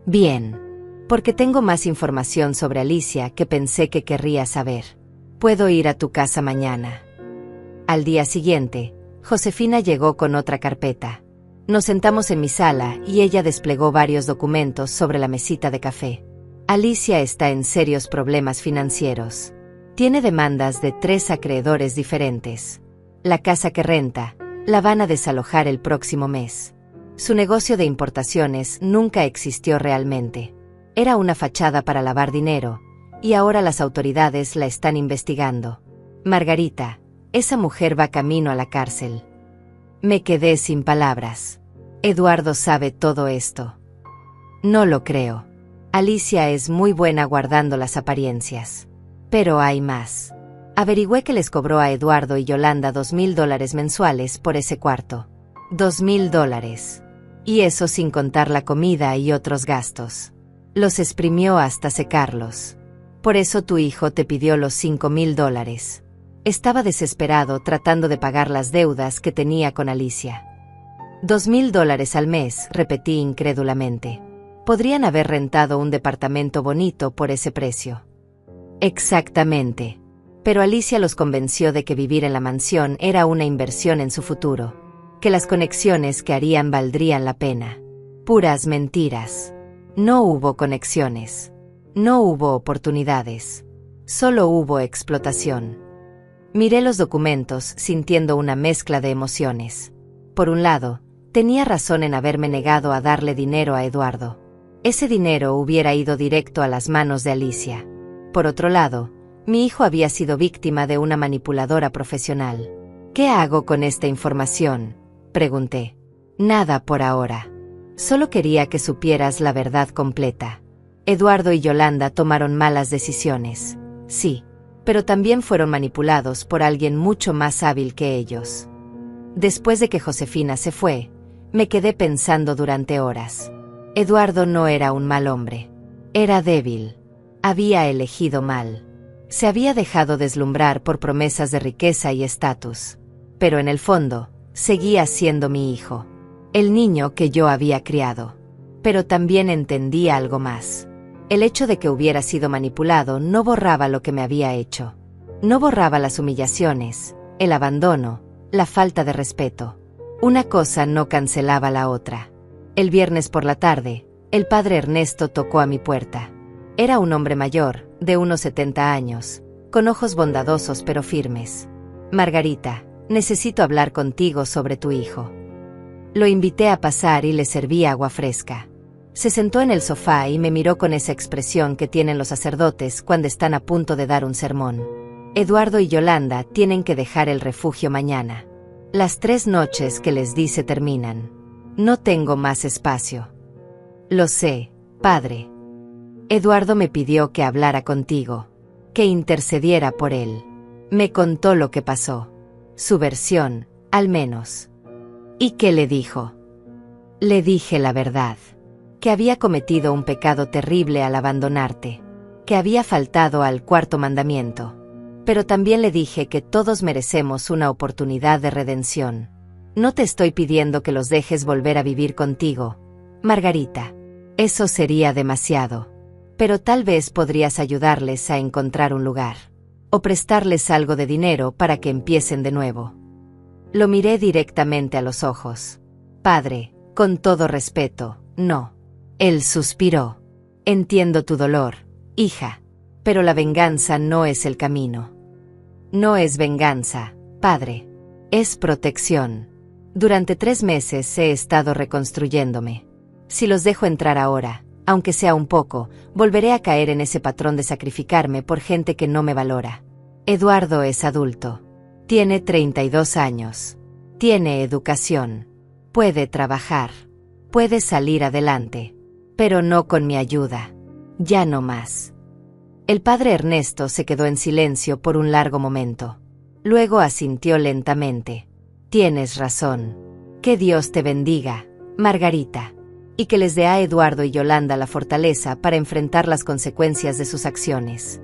Bien. Porque tengo más información sobre Alicia que pensé que querría saber. Puedo ir a tu casa mañana. Al día siguiente, Josefina llegó con otra carpeta. Nos sentamos en mi sala y ella desplegó varios documentos sobre la mesita de café. Alicia está en serios problemas financieros. Tiene demandas de 3 acreedores diferentes. La casa que renta, la van a desalojar el próximo mes. Su negocio de importaciones nunca existió realmente. Era una fachada para lavar dinero, y ahora las autoridades la están investigando. Margarita, esa mujer va camino a la cárcel. Me quedé sin palabras. Eduardo sabe todo esto. No lo creo. Alicia es muy buena guardando las apariencias. Pero hay más. Averigüé que les cobró a Eduardo y Yolanda $2,000 mensuales por ese cuarto. $2,000. Y eso sin contar la comida y otros gastos. Los exprimió hasta secarlos. Por eso tu hijo te pidió los $5,000. Estaba desesperado tratando de pagar las deudas que tenía con Alicia. $2,000 al mes, repetí incrédulamente. Podrían haber rentado un departamento bonito por ese precio. Exactamente. Pero Alicia los convenció de que vivir en la mansión era una inversión en su futuro, que las conexiones que harían valdrían la pena. Puras mentiras. No hubo conexiones. No hubo oportunidades. Solo hubo explotación. Miré los documentos sintiendo una mezcla de emociones. Por un lado, tenía razón en haberme negado a darle dinero a Eduardo. Ese dinero hubiera ido directo a las manos de Alicia. Por otro lado, mi hijo había sido víctima de una manipuladora profesional. ¿Qué hago con esta información?, pregunté. Nada por ahora. Solo quería que supieras la verdad completa. Eduardo y Yolanda tomaron malas decisiones. Sí, pero también fueron manipulados por alguien mucho más hábil que ellos. Después de que Josefina se fue, me quedé pensando durante horas. Eduardo no era un mal hombre. Era débil. Había elegido mal. Se había dejado deslumbrar por promesas de riqueza y estatus. Pero en el fondo, seguía siendo mi hijo. El niño que yo había criado. Pero también entendía algo más. El hecho de que hubiera sido manipulado no borraba lo que me había hecho. No borraba las humillaciones, el abandono, la falta de respeto. Una cosa no cancelaba la otra. El viernes por la tarde, el padre Ernesto tocó a mi puerta. Era un hombre mayor, de unos 70 años, con ojos bondadosos pero firmes. Margarita, necesito hablar contigo sobre tu hijo. Lo invité a pasar y le serví agua fresca. Se sentó en el sofá y me miró con esa expresión que tienen los sacerdotes cuando están a punto de dar un sermón. Eduardo y Yolanda tienen que dejar el refugio mañana. Las 3 noches que les di se terminan. No tengo más espacio. Lo sé, padre. Eduardo me pidió que hablara contigo, que intercediera por él. Me contó lo que pasó. Su versión, al menos. ¿Y qué le dijo? Le dije la verdad. Que había cometido un pecado terrible al abandonarte. Que había faltado al 4.º mandamiento. Pero también le dije que todos merecemos una oportunidad de redención. No te estoy pidiendo que los dejes volver a vivir contigo, Margarita. Eso sería demasiado. Pero tal vez podrías ayudarles a encontrar un lugar. O prestarles algo de dinero para que empiecen de nuevo. Lo miré directamente a los ojos. Padre, con todo respeto, no. Él suspiró. Entiendo tu dolor, hija. Pero la venganza no es el camino. No es venganza, padre. Es protección. Durante 3 meses he estado reconstruyéndome. Si los dejo entrar ahora, aunque sea un poco, volveré a caer en ese patrón de sacrificarme por gente que no me valora. Eduardo es adulto. Tiene 32 años. Tiene educación. Puede trabajar. Puede salir adelante. Pero no con mi ayuda. Ya no más. El padre Ernesto se quedó en silencio por un largo momento. Luego asintió lentamente. Tienes razón. Que Dios te bendiga, Margarita. Y que les dé a Eduardo y Yolanda la fortaleza para enfrentar las consecuencias de sus acciones.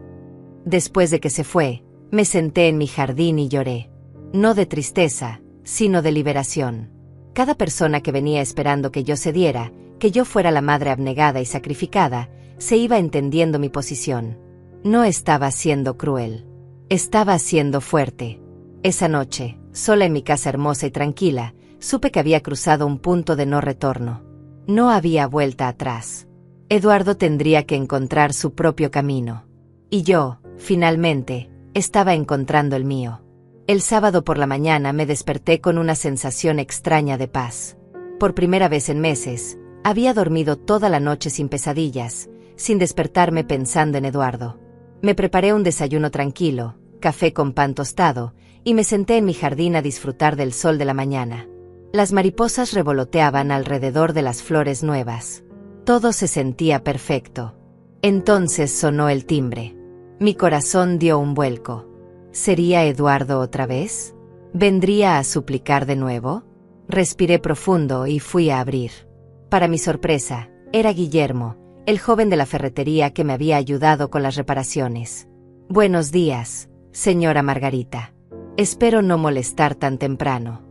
Después de que se fue, me senté en mi jardín y lloré. No de tristeza, sino de liberación. Cada persona que venía esperando que yo cediera, que yo fuera la madre abnegada y sacrificada, se iba entendiendo mi posición. No estaba siendo cruel. Estaba siendo fuerte. Esa noche, sola en mi casa hermosa y tranquila, supe que había cruzado un punto de no retorno. No había vuelta atrás. Eduardo tendría que encontrar su propio camino. Y yo, finalmente, estaba encontrando el mío. El sábado por la mañana me desperté con una sensación extraña de paz. Por primera vez en meses, había dormido toda la noche sin pesadillas, sin despertarme pensando en Eduardo. Me preparé un desayuno tranquilo, café con pan tostado, y me senté en mi jardín a disfrutar del sol de la mañana. Las mariposas revoloteaban alrededor de las flores nuevas. Todo se sentía perfecto. Entonces sonó el timbre. Mi corazón dio un vuelco. ¿Sería Eduardo otra vez? ¿Vendría a suplicar de nuevo? Respiré profundo y fui a abrir. Para mi sorpresa, era Guillermo, el joven de la ferretería que me había ayudado con las reparaciones. Buenos días, señora Margarita. Espero no molestar tan temprano.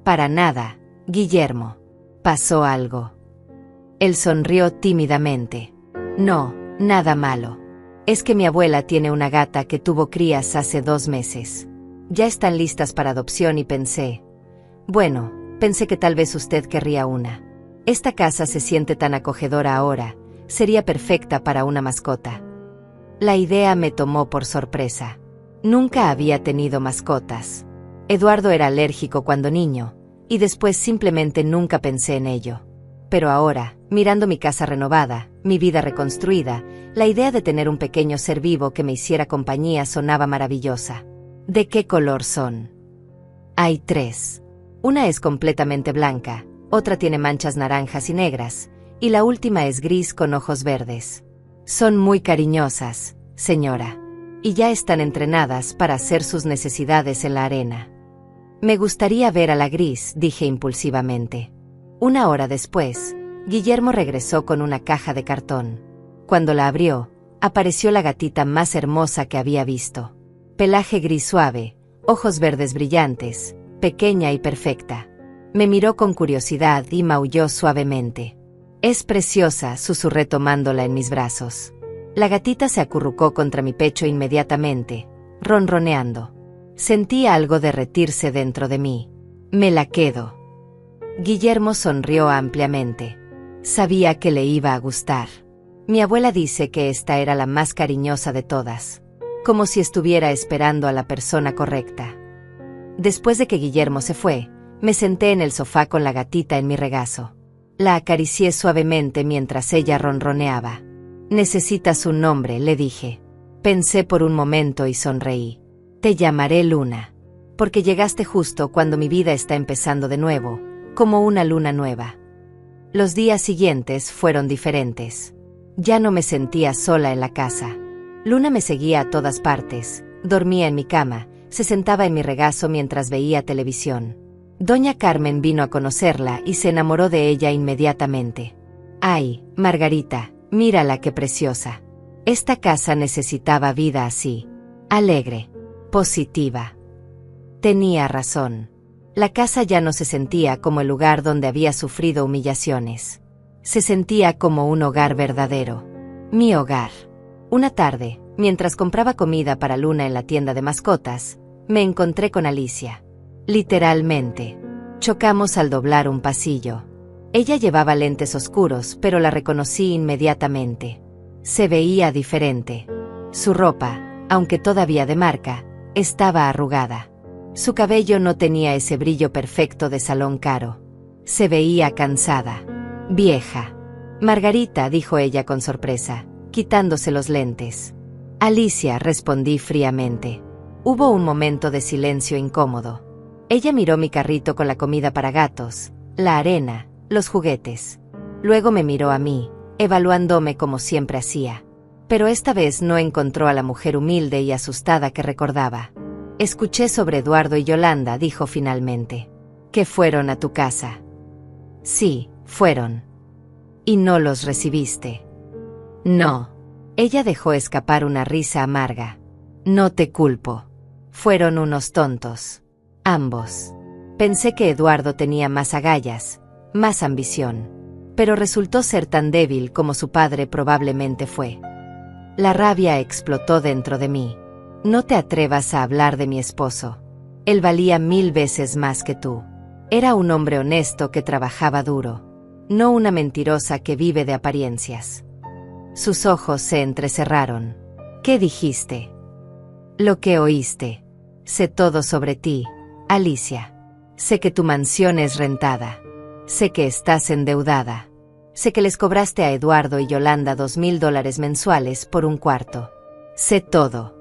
Para nada, Guillermo. ¿Pasó algo? Él sonrió tímidamente. No, nada malo. Es que mi abuela tiene una gata que tuvo crías hace 2 meses. Ya están listas para adopción y pensé que tal vez usted querría una. Esta casa se siente tan acogedora ahora, sería perfecta para una mascota. La idea me tomó por sorpresa. Nunca había tenido mascotas. Eduardo era alérgico cuando niño, y después simplemente nunca pensé en ello. Pero ahora, mirando mi casa renovada, mi vida reconstruida, la idea de tener un pequeño ser vivo que me hiciera compañía sonaba maravillosa. ¿De qué color son? Hay 3. Una es completamente blanca, otra tiene manchas naranjas y negras, y la última es gris con ojos verdes. Son muy cariñosas, señora, y ya están entrenadas para hacer sus necesidades en la arena. Me gustaría ver a la gris, dije impulsivamente. 1 hora después, Guillermo regresó con una caja de cartón. Cuando la abrió, apareció la gatita más hermosa que había visto. Pelaje gris suave, ojos verdes brillantes, pequeña y perfecta. Me miró con curiosidad y maulló suavemente. Es preciosa, susurré tomándola en mis brazos. La gatita se acurrucó contra mi pecho inmediatamente, ronroneando. Sentí algo derretirse dentro de mí. Me la quedo. Guillermo sonrió ampliamente. Sabía que le iba a gustar. Mi abuela dice que esta era la más cariñosa de todas, como si estuviera esperando a la persona correcta. Después de que Guillermo se fue, me senté en el sofá con la gatita en mi regazo. La acaricié suavemente mientras ella ronroneaba. Necesitas un nombre, le dije. Pensé por un momento y sonreí. Te llamaré Luna, porque llegaste justo cuando mi vida está empezando de nuevo, como una luna nueva. Los días siguientes fueron diferentes. Ya no me sentía sola en la casa. Luna me seguía a todas partes, dormía en mi cama, se sentaba en mi regazo mientras veía televisión. Doña Carmen vino a conocerla y se enamoró de ella inmediatamente. ¡Ay, Margarita, mírala qué preciosa! Esta casa necesitaba vida así, alegre. positiva. Tenía razón. La casa ya no se sentía como el lugar donde había sufrido humillaciones. Se sentía como un hogar verdadero. Mi hogar. Una tarde, mientras compraba comida para Luna en la tienda de mascotas, me encontré con Alicia. Literalmente. Chocamos al doblar un pasillo. Ella llevaba lentes oscuros, pero la reconocí inmediatamente. Se veía diferente. Su ropa, aunque todavía de marca, estaba arrugada. Su cabello no tenía ese brillo perfecto de salón caro. Se veía cansada. Vieja. Margarita, dijo ella con sorpresa, quitándose los lentes. Alicia, respondí fríamente. Hubo un momento de silencio incómodo. Ella miró mi carrito con la comida para gatos, la arena, los juguetes. Luego me miró a mí, evaluándome como siempre hacía. Pero esta vez no encontró a la mujer humilde y asustada que recordaba. Escuché sobre Eduardo y Yolanda, dijo finalmente. ¿Que fueron a tu casa? Sí, fueron. ¿Y no los recibiste? No. Ella dejó escapar una risa amarga. No te culpo. Fueron unos tontos. Ambos. Pensé que Eduardo tenía más agallas, más ambición. Pero resultó ser tan débil como su padre probablemente fue. La rabia explotó dentro de mí. No te atrevas a hablar de mi esposo. Él valía 1000 veces más que tú. Era un hombre honesto que trabajaba duro. No una mentirosa que vive de apariencias. Sus ojos se entrecerraron. ¿Qué dijiste? Lo que oíste. Sé todo sobre ti, Alicia. Sé que tu mansión es rentada. Sé que estás endeudada. Sé que les cobraste a Eduardo y Yolanda $2000 mensuales por un cuarto. Sé todo.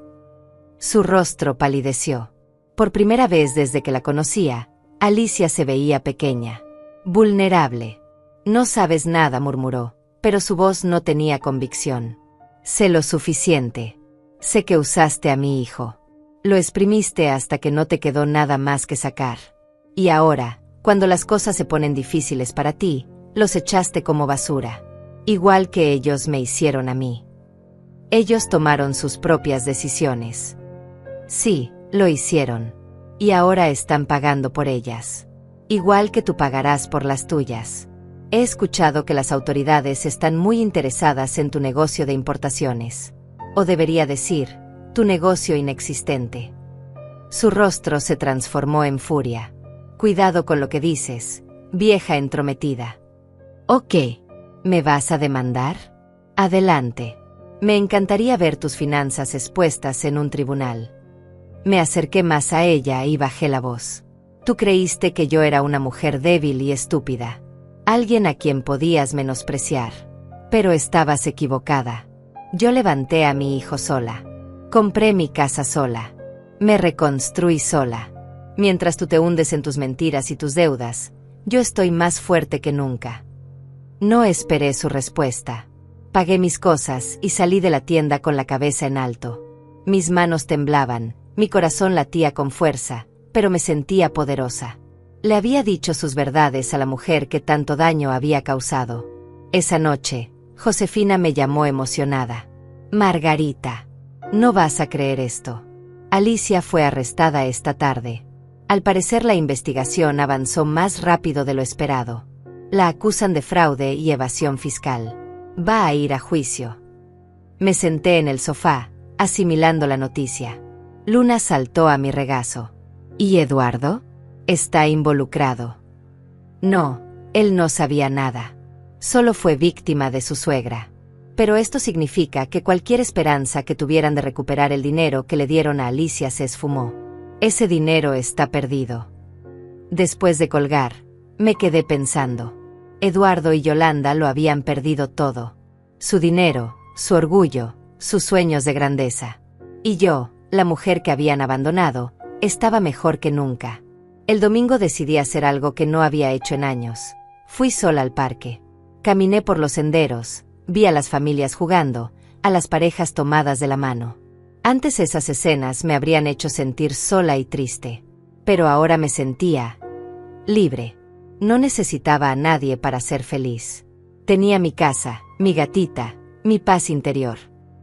Su rostro palideció. Por primera vez desde que la conocía, Alicia se veía pequeña, vulnerable. No sabes nada, murmuró, pero su voz no tenía convicción. Sé lo suficiente. Sé que usaste a mi hijo. Lo exprimiste hasta que no te quedó nada más que sacar. Y ahora, cuando las cosas se ponen difíciles para ti, los echaste como basura. Igual que ellos me hicieron a mí. Ellos tomaron sus propias decisiones. Sí, lo hicieron. Y ahora están pagando por ellas. Igual que tú pagarás por las tuyas. He escuchado que las autoridades están muy interesadas en tu negocio de importaciones. O debería decir, tu negocio inexistente. Su rostro se transformó en furia. Cuidado con lo que dices, vieja entrometida. ¿O qué? ¿Me vas a demandar? Adelante. Me encantaría ver tus finanzas expuestas en un tribunal. Me acerqué más a ella y bajé la voz. Tú creíste que yo era una mujer débil y estúpida. Alguien a quien podías menospreciar. Pero estabas equivocada. Yo levanté a mi hijo sola. Compré mi casa sola. Me reconstruí sola. Mientras tú te hundes en tus mentiras y tus deudas, yo estoy más fuerte que nunca. No esperé su respuesta. Pagué mis cosas y salí de la tienda con la cabeza en alto. Mis manos temblaban, mi corazón latía con fuerza, pero me sentía poderosa. Le había dicho sus verdades a la mujer que tanto daño había causado. Esa noche, Josefina me llamó emocionada. Margarita, no vas a creer esto. Alicia fue arrestada esta tarde. Al parecer la investigación avanzó más rápido de lo esperado. La acusan de fraude y evasión fiscal. Va a ir a juicio. Me senté en el sofá, asimilando la noticia. Luna saltó a mi regazo. ¿Y Eduardo? ¿Está involucrado? No, él no sabía nada. Solo fue víctima de su suegra. Pero esto significa que cualquier esperanza que tuvieran de recuperar el dinero que le dieron a Alicia se esfumó. Ese dinero está perdido. Después de colgar, me quedé pensando. Eduardo y Yolanda lo habían perdido todo. Su dinero, su orgullo, sus sueños de grandeza. Y yo, la mujer que habían abandonado, estaba mejor que nunca. El domingo decidí hacer algo que no había hecho en años. Fui sola al parque. Caminé por los senderos, vi a las familias jugando, a las parejas tomadas de la mano. Antes esas escenas me habrían hecho sentir sola y triste. Pero ahora me sentía libre. No necesitaba a nadie para ser feliz. Tenía mi casa, mi gatita, mi paz interior.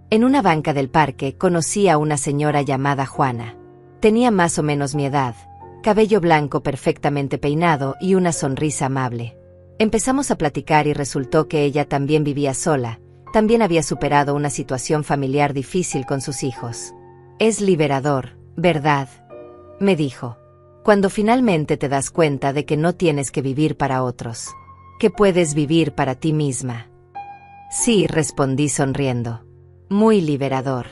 En una banca del parque conocí a una señora llamada Juana. Tenía más o menos mi edad, cabello blanco perfectamente peinado y una sonrisa amable. Empezamos a platicar y resultó que ella también vivía sola, también había superado una situación familiar difícil con sus hijos. Es liberador, ¿verdad?, me dijo. Cuando finalmente te das cuenta de que no tienes que vivir para otros, que puedes vivir para ti misma. Sí, respondí sonriendo. Muy liberador.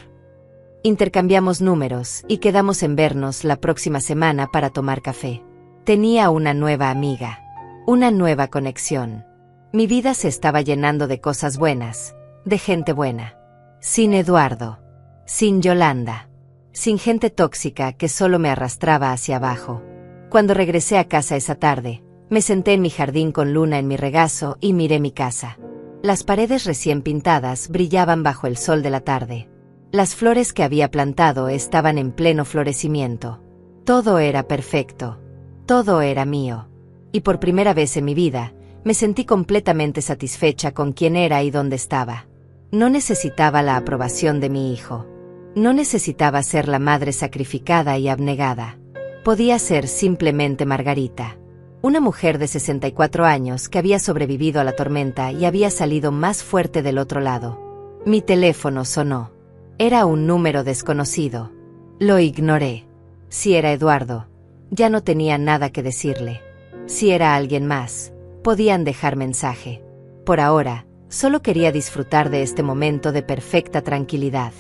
Intercambiamos números y quedamos en vernos la próxima semana para tomar café. Tenía una nueva amiga, una nueva conexión. Mi vida se estaba llenando de cosas buenas, de gente buena. Sin Eduardo, sin Yolanda, sin gente tóxica que solo me arrastraba hacia abajo. Cuando regresé a casa esa tarde, me senté en mi jardín con Luna en mi regazo y miré mi casa. Las paredes recién pintadas brillaban bajo el sol de la tarde. Las flores que había plantado estaban en pleno florecimiento. Todo era perfecto. Todo era mío. Y por primera vez en mi vida, me sentí completamente satisfecha con quién era y dónde estaba. No necesitaba la aprobación de mi hijo. No necesitaba ser la madre sacrificada y abnegada. Podía ser simplemente Margarita. Una mujer de 64 años que había sobrevivido a la tormenta y había salido más fuerte del otro lado. Mi teléfono sonó. Era un número desconocido. Lo ignoré. Si era Eduardo, ya no tenía nada que decirle. Si era alguien más, podían dejar mensaje. Por ahora, solo quería disfrutar de este momento de perfecta tranquilidad.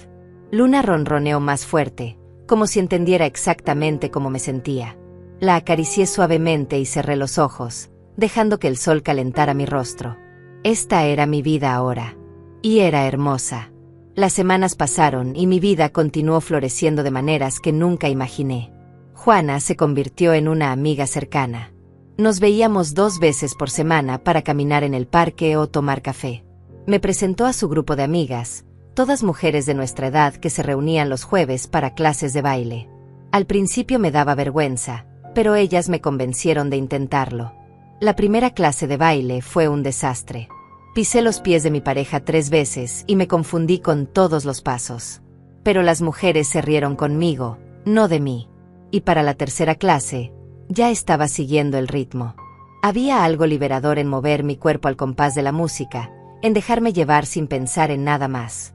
Luna ronroneó más fuerte, como si entendiera exactamente cómo me sentía. La acaricié suavemente y cerré los ojos, dejando que el sol calentara mi rostro. Esta era mi vida ahora. Y era hermosa. Las semanas pasaron y mi vida continuó floreciendo de maneras que nunca imaginé. Juana se convirtió en una amiga cercana. Nos veíamos 2 veces por semana para caminar en el parque o tomar café. Me presentó a su grupo de amigas, todas mujeres de nuestra edad que se reunían los jueves para clases de baile. Al principio me daba vergüenza, pero ellas me convencieron de intentarlo. La primera clase de baile fue un desastre. Pisé los pies de mi pareja 3 veces y me confundí con todos los pasos. Pero las mujeres se rieron conmigo, no de mí. Y para la tercera clase, ya estaba siguiendo el ritmo. Había algo liberador en mover mi cuerpo al compás de la música, en dejarme llevar sin pensar en nada más.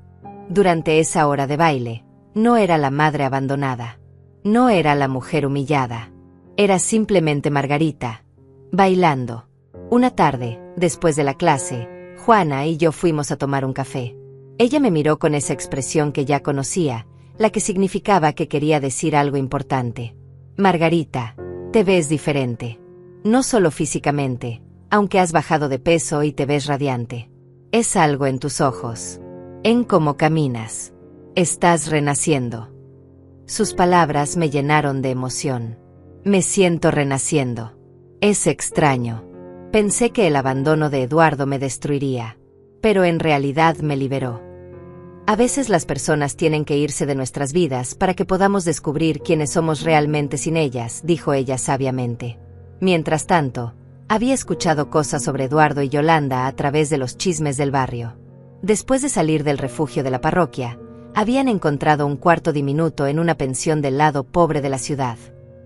Durante esa hora de baile, no era la madre abandonada. No era la mujer humillada. Era simplemente Margarita, bailando. Una tarde, después de la clase, Juana y yo fuimos a tomar un café. Ella me miró con esa expresión que ya conocía, la que significaba que quería decir algo importante. Margarita, te ves diferente. No solo físicamente, aunque has bajado de peso y te ves radiante. Es algo en tus ojos. En cómo caminas. Estás renaciendo. Sus palabras me llenaron de emoción. Me siento renaciendo. Es extraño. Pensé que el abandono de Eduardo me destruiría, pero en realidad me liberó. A veces las personas tienen que irse de nuestras vidas para que podamos descubrir quiénes somos realmente sin ellas, dijo ella sabiamente. Mientras tanto, había escuchado cosas sobre Eduardo y Yolanda a través de los chismes del barrio. Después de salir del refugio de la parroquia, habían encontrado un cuarto diminuto en una pensión del lado pobre de la ciudad.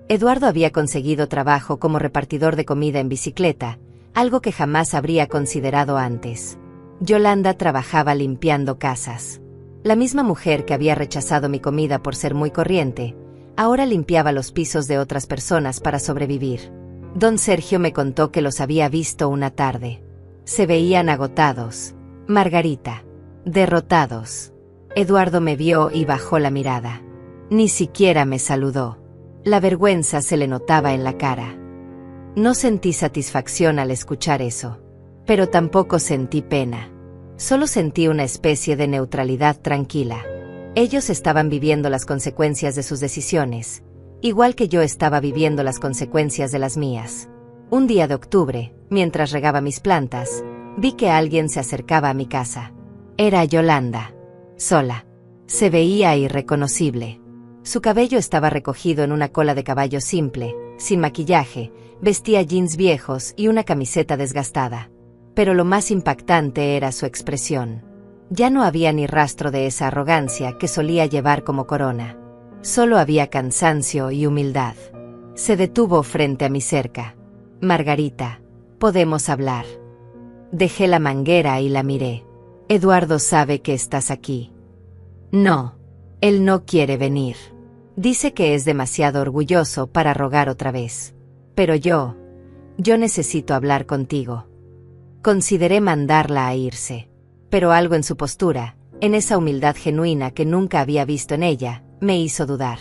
Eduardo había conseguido trabajo como repartidor de comida en bicicleta, algo que jamás habría considerado antes. Yolanda trabajaba limpiando casas. La misma mujer que había rechazado mi comida por ser muy corriente, ahora limpiaba los pisos de otras personas para sobrevivir. Don Sergio me contó que los había visto una tarde. Se veían agotados. Margarita, derrotados. Eduardo me vio y bajó la mirada. Ni siquiera me saludó. La vergüenza se le notaba en la cara. No sentí satisfacción al escuchar eso, pero tampoco sentí pena. Solo sentí una especie de neutralidad tranquila. Ellos estaban viviendo las consecuencias de sus decisiones, igual que yo estaba viviendo las consecuencias de las mías. Un día de octubre, mientras regaba mis plantas, vi que alguien se acercaba a mi casa. Era Yolanda, sola. Se veía irreconocible. Su cabello estaba recogido en una cola de caballo simple, sin maquillaje, vestía jeans viejos y una camiseta desgastada. Pero lo más impactante era su expresión. Ya no había ni rastro de esa arrogancia que solía llevar como corona. Solo había cansancio y humildad. Se detuvo frente a mi cerca. Margarita, ¿podemos hablar? Dejé la manguera y la miré. Eduardo sabe que estás aquí. No. Él no quiere venir. Dice que es demasiado orgulloso para rogar otra vez. Pero yo necesito hablar contigo. Consideré mandarla a irse. Pero algo en su postura, en esa humildad genuina que nunca había visto en ella, me hizo dudar.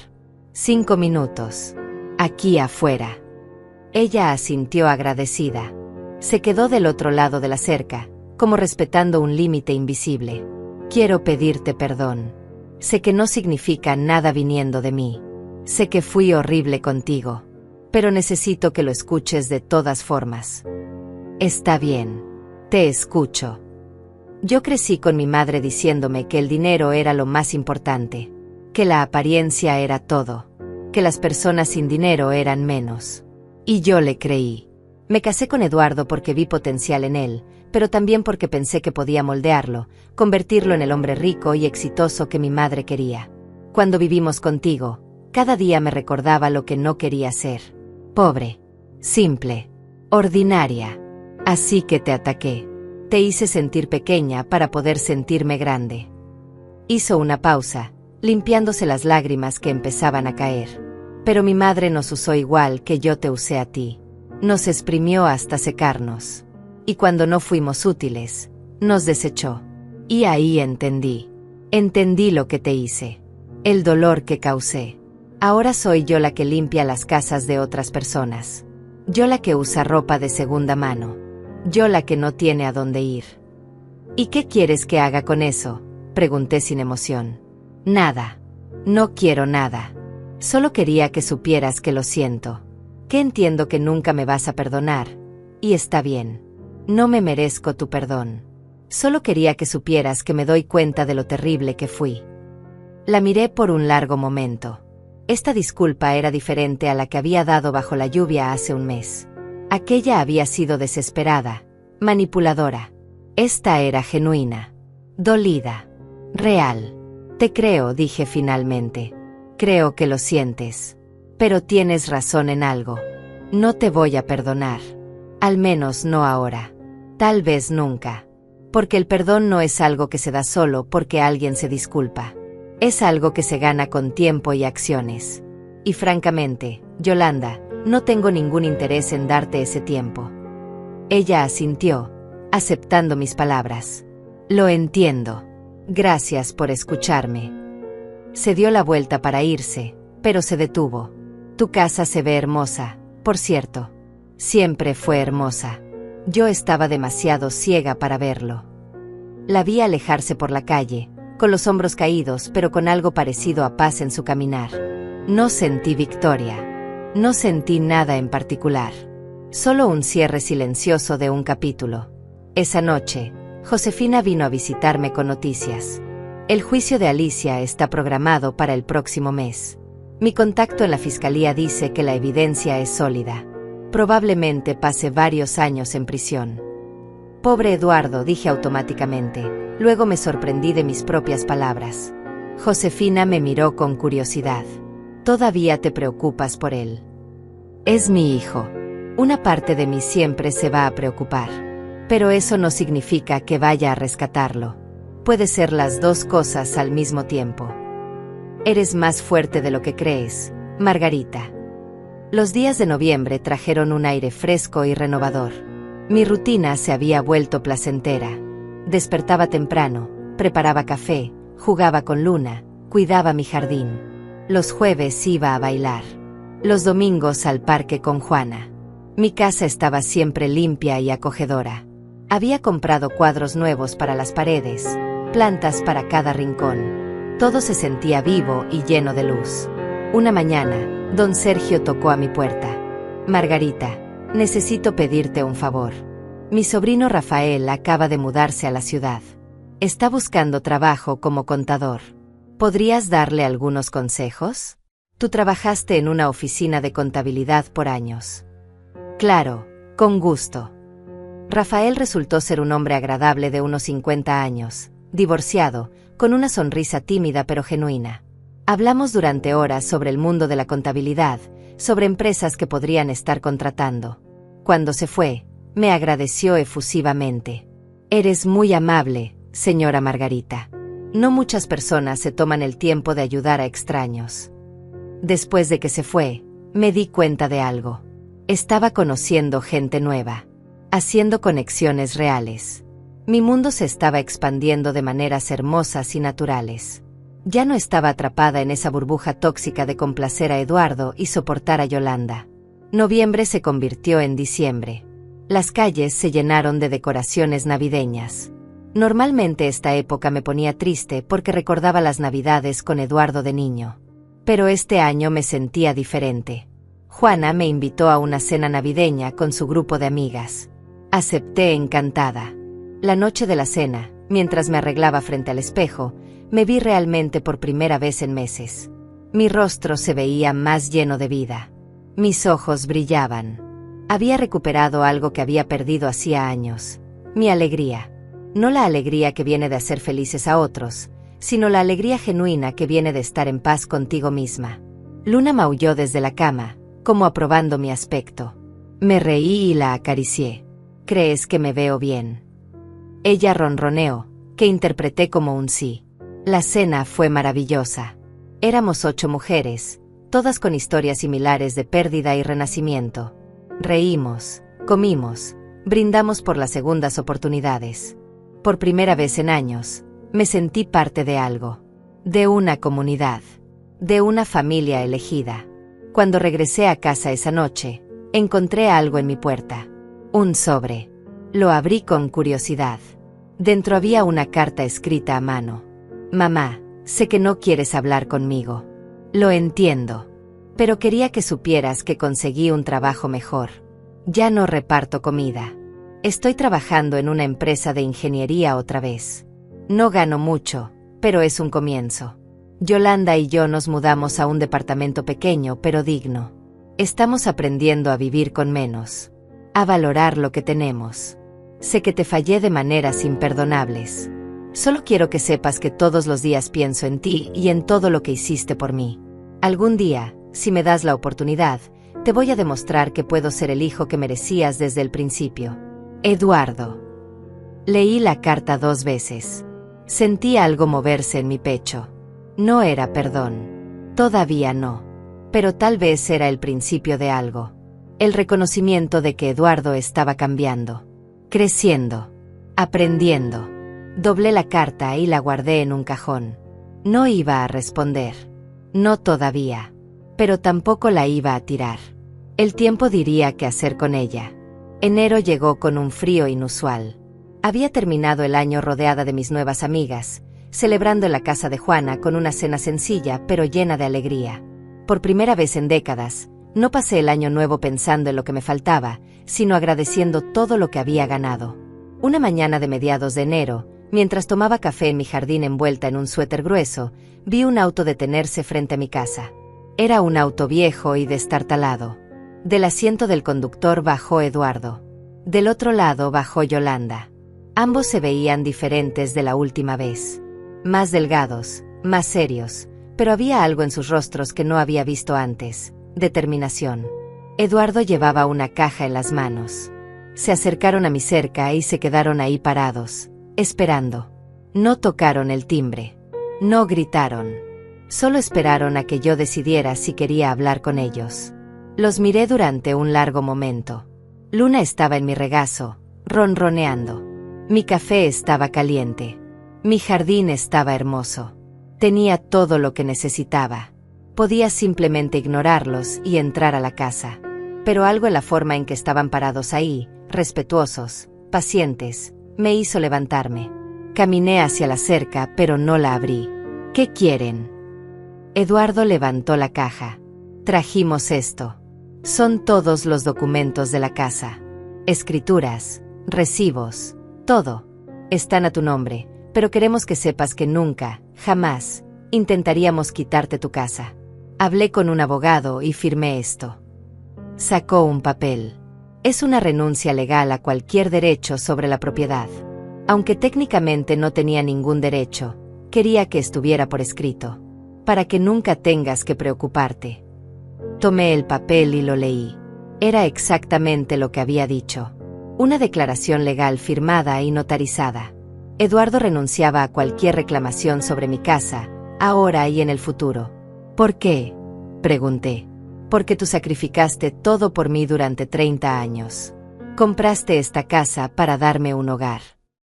5 minutos. Aquí afuera. Ella asintió agradecida. Se quedó del otro lado de la cerca, como respetando un límite invisible. Quiero pedirte perdón. Sé que no significa nada viniendo de mí. Sé que fui horrible contigo. Pero necesito que lo escuches de todas formas. Está bien. Te escucho. Yo crecí con mi madre diciéndome que el dinero era lo más importante, que la apariencia era todo, que las personas sin dinero eran menos. Y yo le creí. Me casé con Eduardo porque vi potencial en él, pero también porque pensé que podía moldearlo, convertirlo en el hombre rico y exitoso que mi madre quería. Cuando vivimos contigo, cada día me recordaba lo que no quería ser. Pobre, simple, ordinaria. Así que te ataqué. Te hice sentir pequeña para poder sentirme grande. Hizo una pausa, limpiándose las lágrimas que empezaban a caer. Pero mi madre nos usó igual que yo te usé a ti. Nos exprimió hasta secarnos. Y cuando no fuimos útiles, nos desechó. Y ahí entendí. Entendí lo que te hice. El dolor que causé. Ahora soy yo la que limpia las casas de otras personas. Yo la que usa ropa de segunda mano. Yo la que no tiene a dónde ir. ¿Y qué quieres que haga con eso?, pregunté sin emoción. Nada. No quiero nada. Solo quería que supieras que lo siento. Que entiendo que nunca me vas a perdonar. Y está bien. No me merezco tu perdón. Solo quería que supieras que me doy cuenta de lo terrible que fui. La miré por un largo momento. Esta disculpa era diferente a la que había dado bajo la lluvia hace un mes. Aquella había sido desesperada, manipuladora. Esta era genuina, dolida, real. Te creo, dije finalmente. Creo que lo sientes. Pero tienes razón en algo. No te voy a perdonar. Al menos no ahora. Tal vez nunca. Porque el perdón no es algo que se da solo porque alguien se disculpa. Es algo que se gana con tiempo y acciones. Y francamente, Yolanda, no tengo ningún interés en darte ese tiempo. Ella asintió, aceptando mis palabras. Lo entiendo. Gracias por escucharme. Se dio la vuelta para irse, pero se detuvo. Tu casa se ve hermosa, por cierto. Siempre fue hermosa. Yo estaba demasiado ciega para verlo. La vi alejarse por la calle, con los hombros caídos pero con algo parecido a paz en su caminar. No sentí victoria. No sentí nada en particular. Solo un cierre silencioso de un capítulo. Esa noche, Josefina vino a visitarme con noticias. El juicio de Alicia está programado para el próximo mes. Mi contacto en la fiscalía dice que la evidencia es sólida. Probablemente pase varios años en prisión. Pobre Eduardo, dije automáticamente. Luego me sorprendí de mis propias palabras. Josefina me miró con curiosidad. ¿Todavía te preocupas por él? Es mi hijo. Una parte de mí siempre se va a preocupar. Pero eso no significa que vaya a rescatarlo. Puede ser las dos cosas al mismo tiempo. Eres más fuerte de lo que crees, Margarita. Los días de noviembre trajeron un aire fresco y renovador. Mi rutina se había vuelto placentera. Despertaba temprano, preparaba café, jugaba con Luna, cuidaba mi jardín. Los jueves iba a bailar. Los domingos al parque con Juana. Mi casa estaba siempre limpia y acogedora. Había comprado cuadros nuevos para las paredes, plantas para cada rincón. Todo se sentía vivo y lleno de luz. Una mañana, don Sergio tocó a mi puerta. Margarita, necesito pedirte un favor. Mi sobrino Rafael acaba de mudarse a la ciudad. Está buscando trabajo como contador. ¿Podrías darle algunos consejos? Tú trabajaste en una oficina de contabilidad por años. Claro, con gusto. Rafael resultó ser un hombre agradable de unos 50 años, divorciado, con una sonrisa tímida pero genuina. Hablamos durante horas sobre el mundo de la contabilidad, sobre empresas que podrían estar contratando. Cuando se fue, me agradeció efusivamente. Eres muy amable, señora Margarita. No muchas personas se toman el tiempo de ayudar a extraños. Después de que se fue, me di cuenta de algo. Estaba conociendo gente nueva, haciendo conexiones reales. Mi mundo se estaba expandiendo de maneras hermosas y naturales. Ya no estaba atrapada en esa burbuja tóxica de complacer a Eduardo y soportar a Yolanda. Noviembre se convirtió en diciembre. Las calles se llenaron de decoraciones navideñas. Normalmente esta época me ponía triste porque recordaba las Navidades con Eduardo de niño. Pero este año me sentía diferente. Juana me invitó a una cena navideña con su grupo de amigas. Acepté encantada. La noche de la cena, mientras me arreglaba frente al espejo, me vi realmente por primera vez en meses. Mi rostro se veía más lleno de vida. Mis ojos brillaban. Había recuperado algo que había perdido hacía años. Mi alegría. No la alegría que viene de hacer felices a otros, sino la alegría genuina que viene de estar en paz contigo misma. Luna maulló desde la cama, como aprobando mi aspecto. Me reí y la acaricié. ¿Crees que me veo bien? Ella ronroneó, que interpreté como un sí. La cena fue maravillosa. Éramos 8 mujeres, todas con historias similares de pérdida y renacimiento. Reímos, comimos, brindamos por las segundas oportunidades. Por primera vez en años, me sentí parte de algo. De una comunidad. De una familia elegida. Cuando regresé a casa esa noche, encontré algo en mi puerta. Un sobre. Lo abrí con curiosidad. Dentro había una carta escrita a mano. Mamá, sé que no quieres hablar conmigo. Lo entiendo. Pero quería que supieras que conseguí un trabajo mejor. Ya no reparto comida. Estoy trabajando en una empresa de ingeniería otra vez. No gano mucho, pero es un comienzo. Yolanda y yo nos mudamos a un departamento pequeño pero digno. Estamos aprendiendo a vivir con menos. A valorar lo que tenemos. Sé que te fallé de maneras imperdonables. Solo quiero que sepas que todos los días pienso en ti y en todo lo que hiciste por mí. Algún día, si me das la oportunidad, te voy a demostrar que puedo ser el hijo que merecías desde el principio. Eduardo. Leí la carta 2 veces. Sentí algo moverse en mi pecho. No era perdón. Todavía no. Pero tal vez era el principio de algo. El reconocimiento de que Eduardo estaba cambiando. Creciendo. Aprendiendo. Doblé la carta y la guardé en un cajón. No iba a responder. No todavía. Pero tampoco la iba a tirar. El tiempo diría qué hacer con ella. Enero llegó con un frío inusual. Había terminado el año rodeada de mis nuevas amigas, celebrando en la casa de Juana con una cena sencilla pero llena de alegría. Por primera vez en décadas, no pasé el año nuevo pensando en lo que me faltaba, sino agradeciendo todo lo que había ganado. Una mañana de mediados de enero, mientras tomaba café en mi jardín envuelta en un suéter grueso, vi un auto detenerse frente a mi casa. Era un auto viejo y destartalado. Del asiento del conductor bajó Eduardo. Del otro lado bajó Yolanda. Ambos se veían diferentes de la última vez. Más delgados, más serios, pero había algo en sus rostros que no había visto antes: determinación. Eduardo llevaba una caja en las manos. Se acercaron a mi cerca y se quedaron ahí parados, esperando. No tocaron el timbre. No gritaron. Solo esperaron a que yo decidiera si quería hablar con ellos. Los miré durante un largo momento. Luna estaba en mi regazo, ronroneando. Mi café estaba caliente. Mi jardín estaba hermoso. Tenía todo lo que necesitaba. Podía simplemente ignorarlos y entrar a la casa. Pero algo en la forma en que estaban parados ahí, respetuosos, pacientes, me hizo levantarme. Caminé hacia la cerca, pero no la abrí. ¿Qué quieren? Eduardo levantó la caja. Trajimos esto. Son todos los documentos de la casa. Escrituras, recibos, todo. Están a tu nombre, pero queremos que sepas que nunca, jamás, intentaríamos quitarte tu casa. Hablé con un abogado y firmé esto. Sacó un papel. Es una renuncia legal a cualquier derecho sobre la propiedad. Aunque técnicamente no tenía ningún derecho, quería que estuviera por escrito. para que nunca tengas que preocuparte. Tomé el papel y lo leí. Era exactamente lo que había dicho. Una declaración legal firmada y notarizada. Eduardo renunciaba a cualquier reclamación sobre mi casa, ahora y en el futuro. ¿Por qué?, pregunté. Porque tú sacrificaste todo por mí durante 30 años. Compraste esta casa para darme un hogar.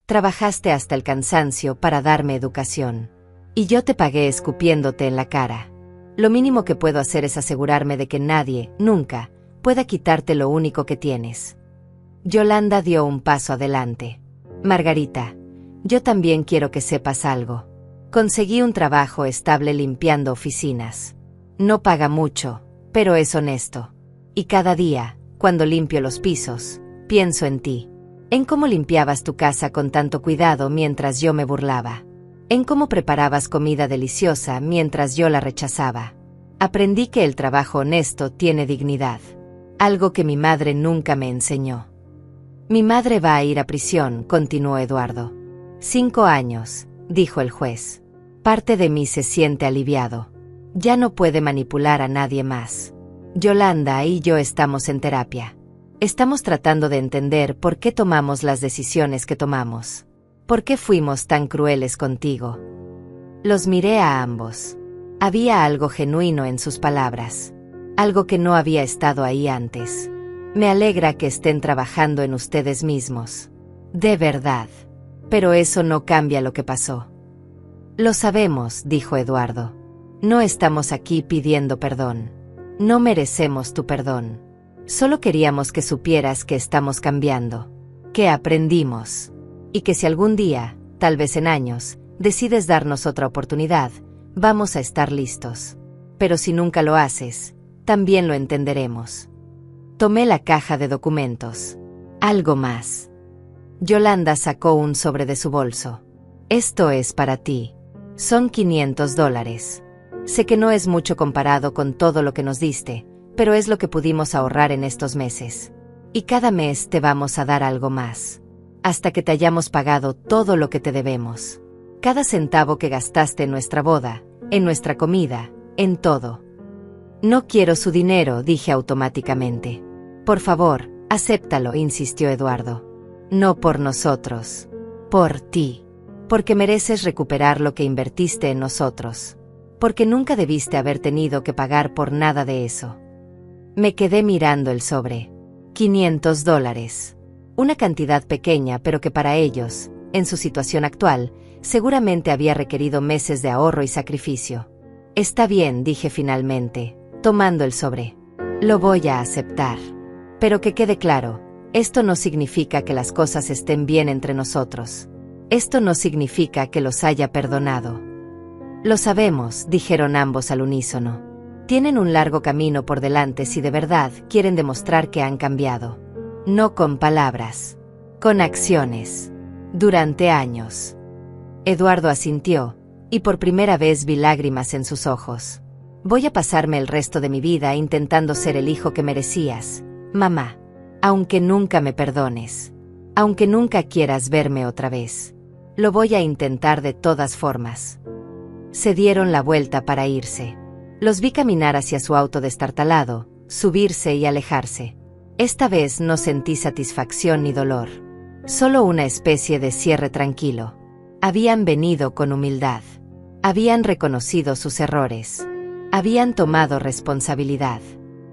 Trabajaste hasta el cansancio para darme educación. Y yo te pagué escupiéndote en la cara. Lo mínimo que puedo hacer es asegurarme de que nadie, nunca, pueda quitarte lo único que tienes. Yolanda dio un paso adelante. Margarita, yo también quiero que sepas algo. Conseguí un trabajo estable limpiando oficinas. No paga mucho, pero es honesto. Y cada día, cuando limpio los pisos, pienso en ti. En cómo limpiabas tu casa con tanto cuidado mientras yo me burlaba. En cómo preparabas comida deliciosa mientras yo la rechazaba. Aprendí que el trabajo honesto tiene dignidad. Algo que mi madre nunca me enseñó. Mi madre va a ir a prisión, continuó Eduardo. 5 años, dijo el juez. Parte de mí se siente aliviado. Ya no puede manipular a nadie más. Yolanda y yo estamos en terapia. Estamos tratando de entender por qué tomamos las decisiones que tomamos. ¿Por qué fuimos tan crueles contigo? Los miré a ambos. Había algo genuino en sus palabras. Algo que no había estado ahí antes. Me alegra que estén trabajando en ustedes mismos. De verdad. Pero eso no cambia lo que pasó. Lo sabemos, dijo Eduardo. No estamos aquí pidiendo perdón. No merecemos tu perdón. Solo queríamos que supieras que estamos cambiando. Que aprendimos. Y que si algún día, tal vez en años, decides darnos otra oportunidad, vamos a estar listos. Pero si nunca lo haces, también lo entenderemos. Tomé la caja de documentos. Algo más. Yolanda sacó un sobre de su bolso. Esto es para ti. Son $500. Sé que no es mucho comparado con todo lo que nos diste, pero es lo que pudimos ahorrar en estos meses. Y cada mes te vamos a dar algo más. Hasta que te hayamos pagado todo lo que te debemos. Cada centavo que gastaste en nuestra boda, en nuestra comida, en todo. No quiero su dinero, dije automáticamente. Por favor, acéptalo, insistió Eduardo. No por nosotros. Por ti. Porque mereces recuperar lo que invertiste en nosotros. Porque nunca debiste haber tenido que pagar por nada de eso. Me quedé mirando el sobre. $500. Una cantidad pequeña, pero que para ellos, en su situación actual, seguramente había requerido meses de ahorro y sacrificio. Está bien, dije finalmente, tomando el sobre. Lo voy a aceptar. Pero que quede claro, esto no significa que las cosas estén bien entre nosotros. Esto no significa que los haya perdonado. Lo sabemos, dijeron ambos al unísono. Tienen un largo camino por delante si de verdad quieren demostrar que han cambiado. No con palabras. Con acciones. Durante años. Eduardo asintió, y por primera vez vi lágrimas en sus ojos. Voy a pasarme el resto de mi vida intentando ser el hijo que merecías, mamá. Aunque nunca me perdones. Aunque nunca quieras verme otra vez. Lo voy a intentar de todas formas. Se dieron la vuelta para irse. Los vi caminar hacia su auto destartalado, subirse y alejarse. Esta vez no sentí satisfacción ni dolor. Solo una especie de cierre tranquilo. Habían venido con humildad. Habían reconocido sus errores. Habían tomado responsabilidad.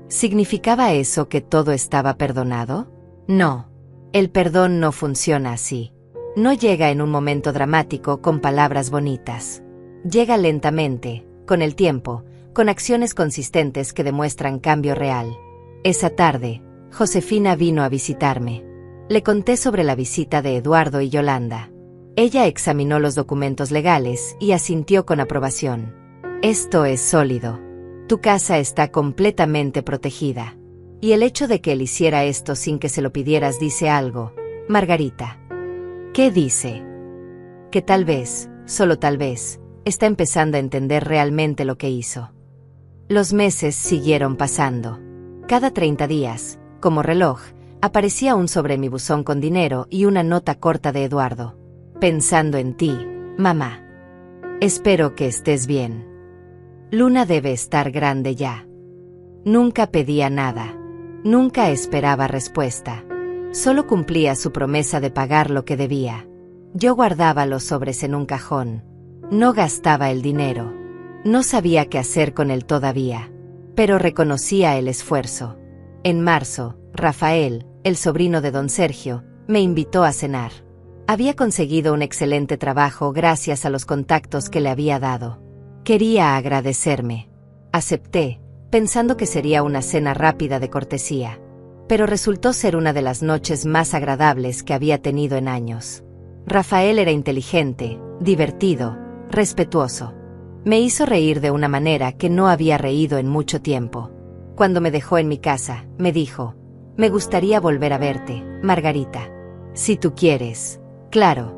¿Significaba eso que todo estaba perdonado? No. El perdón no funciona así. No llega en un momento dramático con palabras bonitas. Llega lentamente, con el tiempo, con acciones consistentes que demuestran cambio real. Esa tarde, Josefina vino a visitarme. Le conté sobre la visita de Eduardo y Yolanda. Ella examinó los documentos legales y asintió con aprobación. Esto es sólido. Tu casa está completamente protegida. Y el hecho de que él hiciera esto sin que se lo pidieras dice algo, Margarita. ¿Qué dice? Que tal vez, solo tal vez, está empezando a entender realmente lo que hizo. Los meses siguieron pasando. Cada 30 días, como reloj, aparecía un sobre mi buzón con dinero y una nota corta de Eduardo. Pensando en ti, mamá. Espero que estés bien. Luna debe estar grande ya. Nunca pedía nada. Nunca esperaba respuesta. Solo cumplía su promesa de pagar lo que debía. Yo guardaba los sobres en un cajón. No gastaba el dinero. No sabía qué hacer con él todavía. Pero reconocía el esfuerzo. En marzo, Rafael, el sobrino de don Sergio, me invitó a cenar. Había conseguido un excelente trabajo gracias a los contactos que le había dado. Quería agradecerme. Acepté, pensando que sería una cena rápida de cortesía. Pero resultó ser una de las noches más agradables que había tenido en años. Rafael era inteligente, divertido, respetuoso. Me hizo reír de una manera que no había reído en mucho tiempo. Cuando me dejó en mi casa, me dijo: «Me gustaría volver a verte, Margarita. Si tú quieres, claro».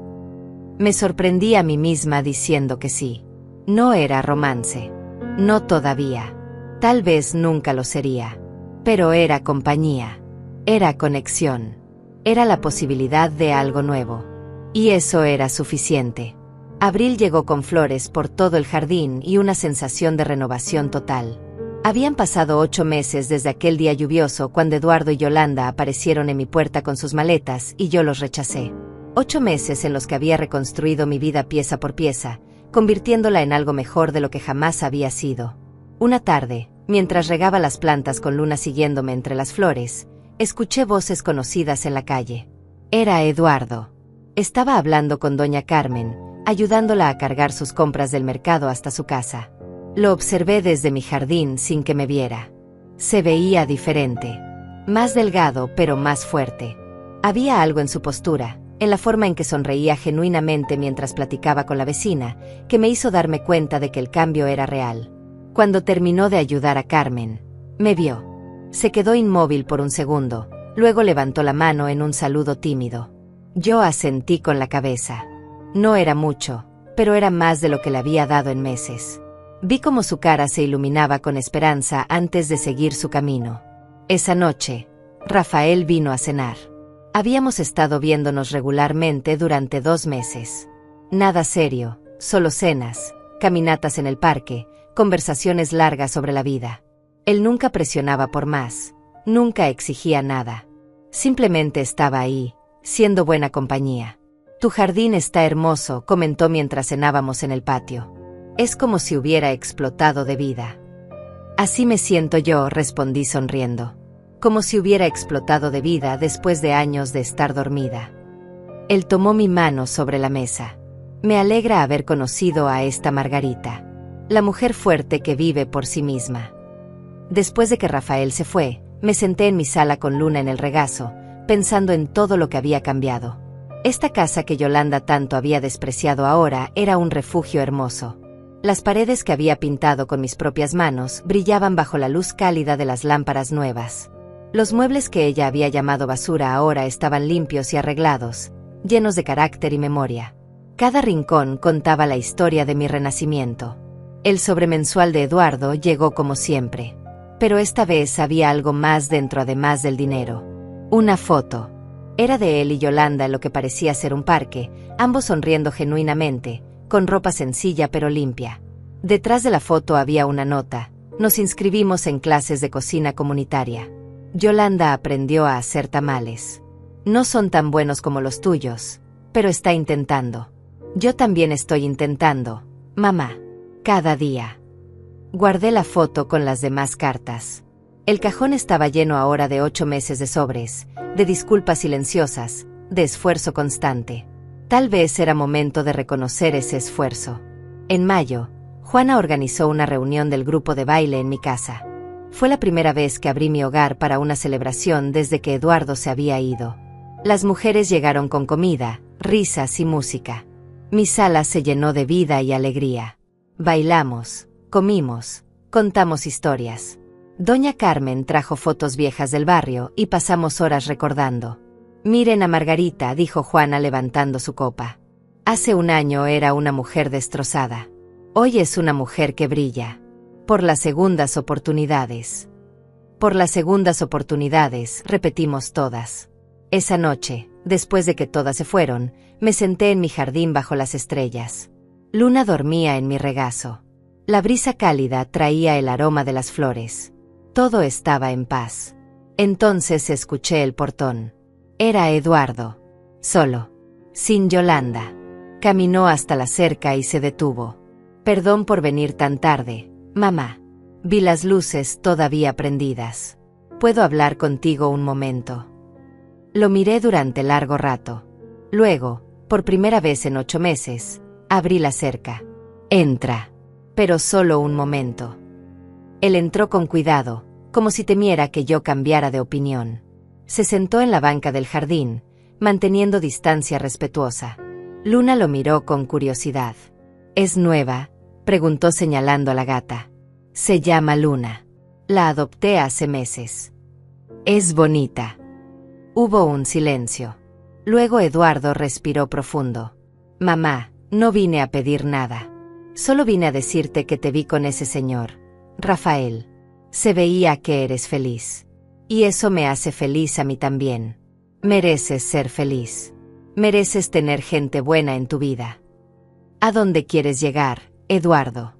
Me sorprendí a mí misma diciendo que sí. No era romance. No todavía. Tal vez nunca lo sería. Pero era compañía. Era conexión. Era la posibilidad de algo nuevo. Y eso era suficiente. Abril llegó con flores por todo el jardín y una sensación de renovación total. Habían pasado 8 meses desde aquel día lluvioso cuando Eduardo y Yolanda aparecieron en mi puerta con sus maletas y yo los rechacé. 8 meses en los que había reconstruido mi vida pieza por pieza, convirtiéndola en algo mejor de lo que jamás había sido. Una tarde, mientras regaba las plantas con Luna siguiéndome entre las flores, escuché voces conocidas en la calle. Era Eduardo. Estaba hablando con doña Carmen, ayudándola a cargar sus compras del mercado hasta su casa. Lo observé desde mi jardín sin que me viera. Se veía diferente. Más delgado pero más fuerte. Había algo en su postura, en la forma en que sonreía genuinamente mientras platicaba con la vecina, que me hizo darme cuenta de que el cambio era real. Cuando terminó de ayudar a Carmen, me vio. Se quedó inmóvil por un segundo, luego levantó la mano en un saludo tímido. Yo asentí con la cabeza. No era mucho, pero era más de lo que le había dado en meses. Vi cómo su cara se iluminaba con esperanza antes de seguir su camino. Esa noche, Rafael vino a cenar. Habíamos estado viéndonos regularmente durante 2 meses. Nada serio, solo cenas, caminatas en el parque, conversaciones largas sobre la vida. Él nunca presionaba por más, nunca exigía nada. Simplemente estaba ahí, siendo buena compañía. «Tu jardín está hermoso», comentó mientras cenábamos en el patio. «Es como si hubiera explotado de vida». «Así me siento yo», respondí sonriendo. «Como si hubiera explotado de vida después de años de estar dormida». Él tomó mi mano sobre la mesa. «Me alegra haber conocido a esta Margarita. La mujer fuerte que vive por sí misma». Después de que Rafael se fue, me senté en mi sala con Luna en el regazo, pensando en todo lo que había cambiado. Esta casa que Yolanda tanto había despreciado ahora era un refugio hermoso. Las paredes que había pintado con mis propias manos brillaban bajo la luz cálida de las lámparas nuevas. Los muebles que ella había llamado basura ahora estaban limpios y arreglados, llenos de carácter y memoria. Cada rincón contaba la historia de mi renacimiento. El sobremensual de Eduardo llegó como siempre. Pero esta vez había algo más dentro además del dinero. Una foto. Era de él y Yolanda en lo que parecía ser un parque, ambos sonriendo genuinamente, con ropa sencilla pero limpia. Detrás de la foto había una nota: «Nos inscribimos en clases de cocina comunitaria. Yolanda aprendió a hacer tamales. No son tan buenos como los tuyos, pero está intentando. Yo también estoy intentando, mamá. Cada día». Guardé la foto con las demás cartas. El cajón estaba lleno ahora de 8 meses de sobres, de disculpas silenciosas, de esfuerzo constante. Tal vez era momento de reconocer ese esfuerzo. En mayo, Juana organizó una reunión del grupo de baile en mi casa. Fue la primera vez que abrí mi hogar para una celebración desde que Eduardo se había ido. Las mujeres llegaron con comida, risas y música. Mi sala se llenó de vida y alegría. Bailamos, comimos, contamos historias. Doña Carmen trajo fotos viejas del barrio y pasamos horas recordando. «Miren a Margarita», dijo Juana levantando su copa. «Hace un año era una mujer destrozada. Hoy es una mujer que brilla. Por las segundas oportunidades». «Por las segundas oportunidades», repetimos todas. Esa noche, después de que todas se fueron, me senté en mi jardín bajo las estrellas. Luna dormía en mi regazo. La brisa cálida traía el aroma de las flores. Todo estaba en paz. Entonces escuché el portón. Era Eduardo. Solo. Sin Yolanda. Caminó hasta la cerca y se detuvo. Perdón por venir tan tarde, mamá. Vi las luces todavía prendidas. ¿Puedo hablar contigo un momento? Lo miré durante largo rato. Luego, por primera vez en 8 meses, abrí la cerca. Entra. Pero solo un momento. Él entró con cuidado, como si temiera que yo cambiara de opinión. Se sentó en la banca del jardín, manteniendo distancia respetuosa. Luna lo miró con curiosidad. ¿Es nueva?, preguntó señalando a la gata. Se llama Luna. La adopté hace meses. Es bonita. Hubo un silencio. Luego Eduardo respiró profundo. Mamá, no vine a pedir nada. Solo vine a decirte que te vi con ese señor, Rafael. Se veía que eres feliz. Y eso me hace feliz a mí también. Mereces ser feliz. Mereces tener gente buena en tu vida. ¿A dónde quieres llegar, Eduardo?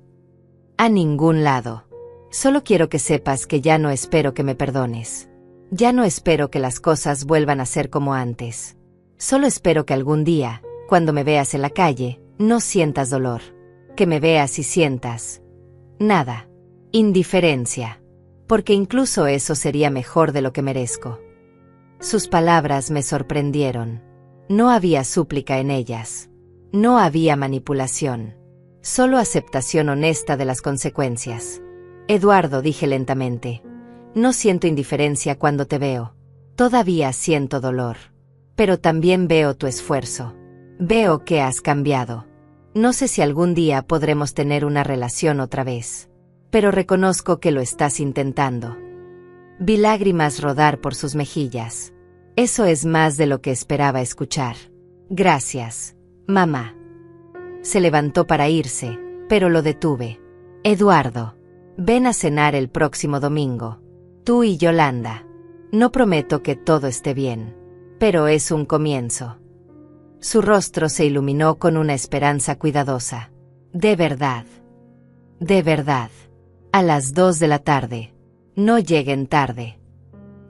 A ningún lado. Solo quiero que sepas que ya no espero que me perdones. Ya no espero que las cosas vuelvan a ser como antes. Solo espero que algún día, cuando me veas en la calle, no sientas dolor. Que me veas y sientas nada. Indiferencia. Porque incluso eso sería mejor de lo que merezco. Sus palabras me sorprendieron. No había súplica en ellas. No había manipulación. Solo aceptación honesta de las consecuencias. Eduardo, dije lentamente. No siento indiferencia cuando te veo. Todavía siento dolor. Pero también veo tu esfuerzo. Veo que has cambiado. No sé si algún día podremos tener una relación otra vez. Pero reconozco que lo estás intentando. Vi lágrimas rodar por sus mejillas. Eso es más de lo que esperaba escuchar. Gracias, mamá. Se levantó para irse, pero lo detuve. Eduardo, ven a cenar el próximo domingo. Tú y Yolanda. No prometo que todo esté bien, pero es un comienzo. Su rostro se iluminó con una esperanza cuidadosa. De verdad. De verdad. A las 2 de la tarde. No lleguen tarde.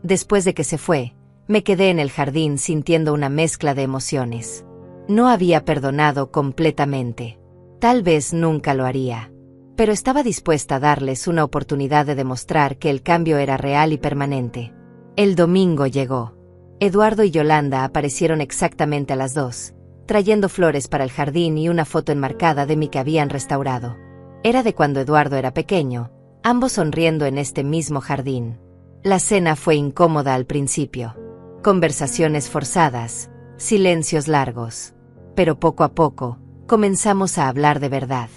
Después de que se fue, me quedé en el jardín sintiendo una mezcla de emociones. No había perdonado completamente. Tal vez nunca lo haría. Pero estaba dispuesta a darles una oportunidad de demostrar que el cambio era real y permanente. El domingo llegó. Eduardo y Yolanda aparecieron exactamente a las 2, trayendo flores para el jardín y una foto enmarcada de mí que habían restaurado. Era de cuando Eduardo era pequeño, ambos sonriendo en este mismo jardín. La cena fue incómoda al principio. Conversaciones forzadas, silencios largos. Pero poco a poco, comenzamos a hablar de verdad.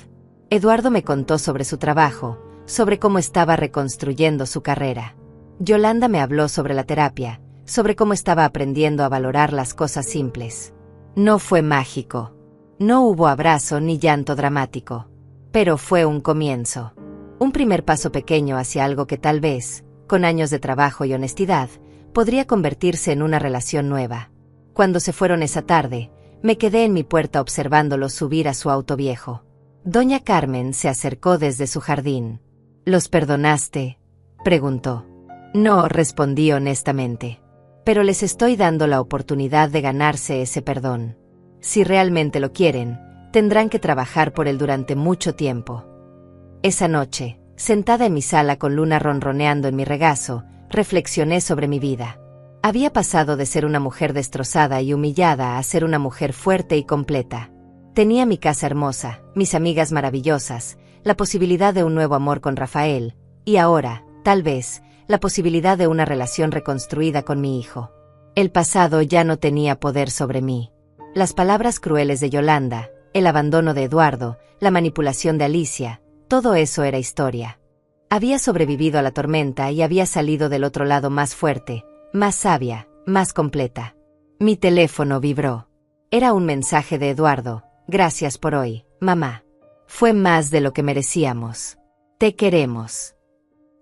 Eduardo me contó sobre su trabajo, sobre cómo estaba reconstruyendo su carrera. Yolanda me habló sobre la terapia, sobre cómo estaba aprendiendo a valorar las cosas simples. No fue mágico. No hubo abrazo ni llanto dramático. Pero fue un comienzo. Un primer paso pequeño hacia algo que tal vez, con años de trabajo y honestidad, podría convertirse en una relación nueva. Cuando se fueron esa tarde, me quedé en mi puerta observándolos subir a su auto viejo. Doña Carmen se acercó desde su jardín. ¿Los perdonaste?, preguntó. No, respondí honestamente. Pero les estoy dando la oportunidad de ganarse ese perdón. Si realmente lo quieren, tendrán que trabajar por él durante mucho tiempo. Esa noche, sentada en mi sala con Luna ronroneando en mi regazo, reflexioné sobre mi vida. Había pasado de ser una mujer destrozada y humillada a ser una mujer fuerte y completa. Tenía mi casa hermosa, mis amigas maravillosas, la posibilidad de un nuevo amor con Rafael, y ahora, tal vez, la posibilidad de una relación reconstruida con mi hijo. El pasado ya no tenía poder sobre mí. Las palabras crueles de Yolanda, el abandono de Eduardo, la manipulación de Alicia, todo eso era historia. Había sobrevivido a la tormenta y había salido del otro lado más fuerte, más sabia, más completa. Mi teléfono vibró. Era un mensaje de Eduardo. Gracias por hoy, mamá. Fue más de lo que merecíamos. Te queremos.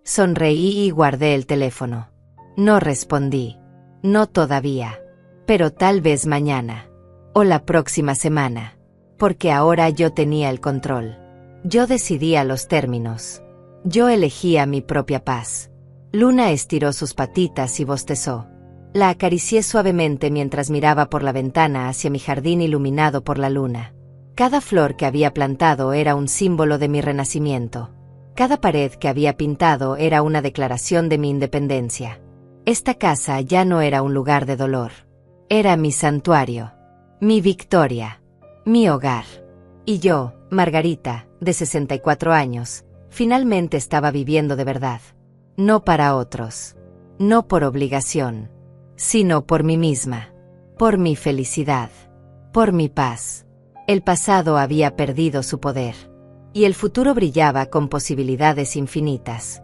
Sonreí y guardé el teléfono. No respondí. No todavía. Pero tal vez mañana. O la próxima semana. Porque ahora yo tenía el control. Yo decidía los términos. Yo elegía mi propia paz. Luna estiró sus patitas y bostezó. La acaricié suavemente mientras miraba por la ventana hacia mi jardín iluminado por la luna. Cada flor que había plantado era un símbolo de mi renacimiento. Cada pared que había pintado era una declaración de mi independencia. Esta casa ya no era un lugar de dolor. Era mi santuario, mi victoria, mi hogar. Y yo, Margarita, de 64 años, finalmente estaba viviendo de verdad. No para otros, no por obligación, sino por mí misma, por mi felicidad, por mi paz. El pasado había perdido su poder, y el futuro brillaba con posibilidades infinitas.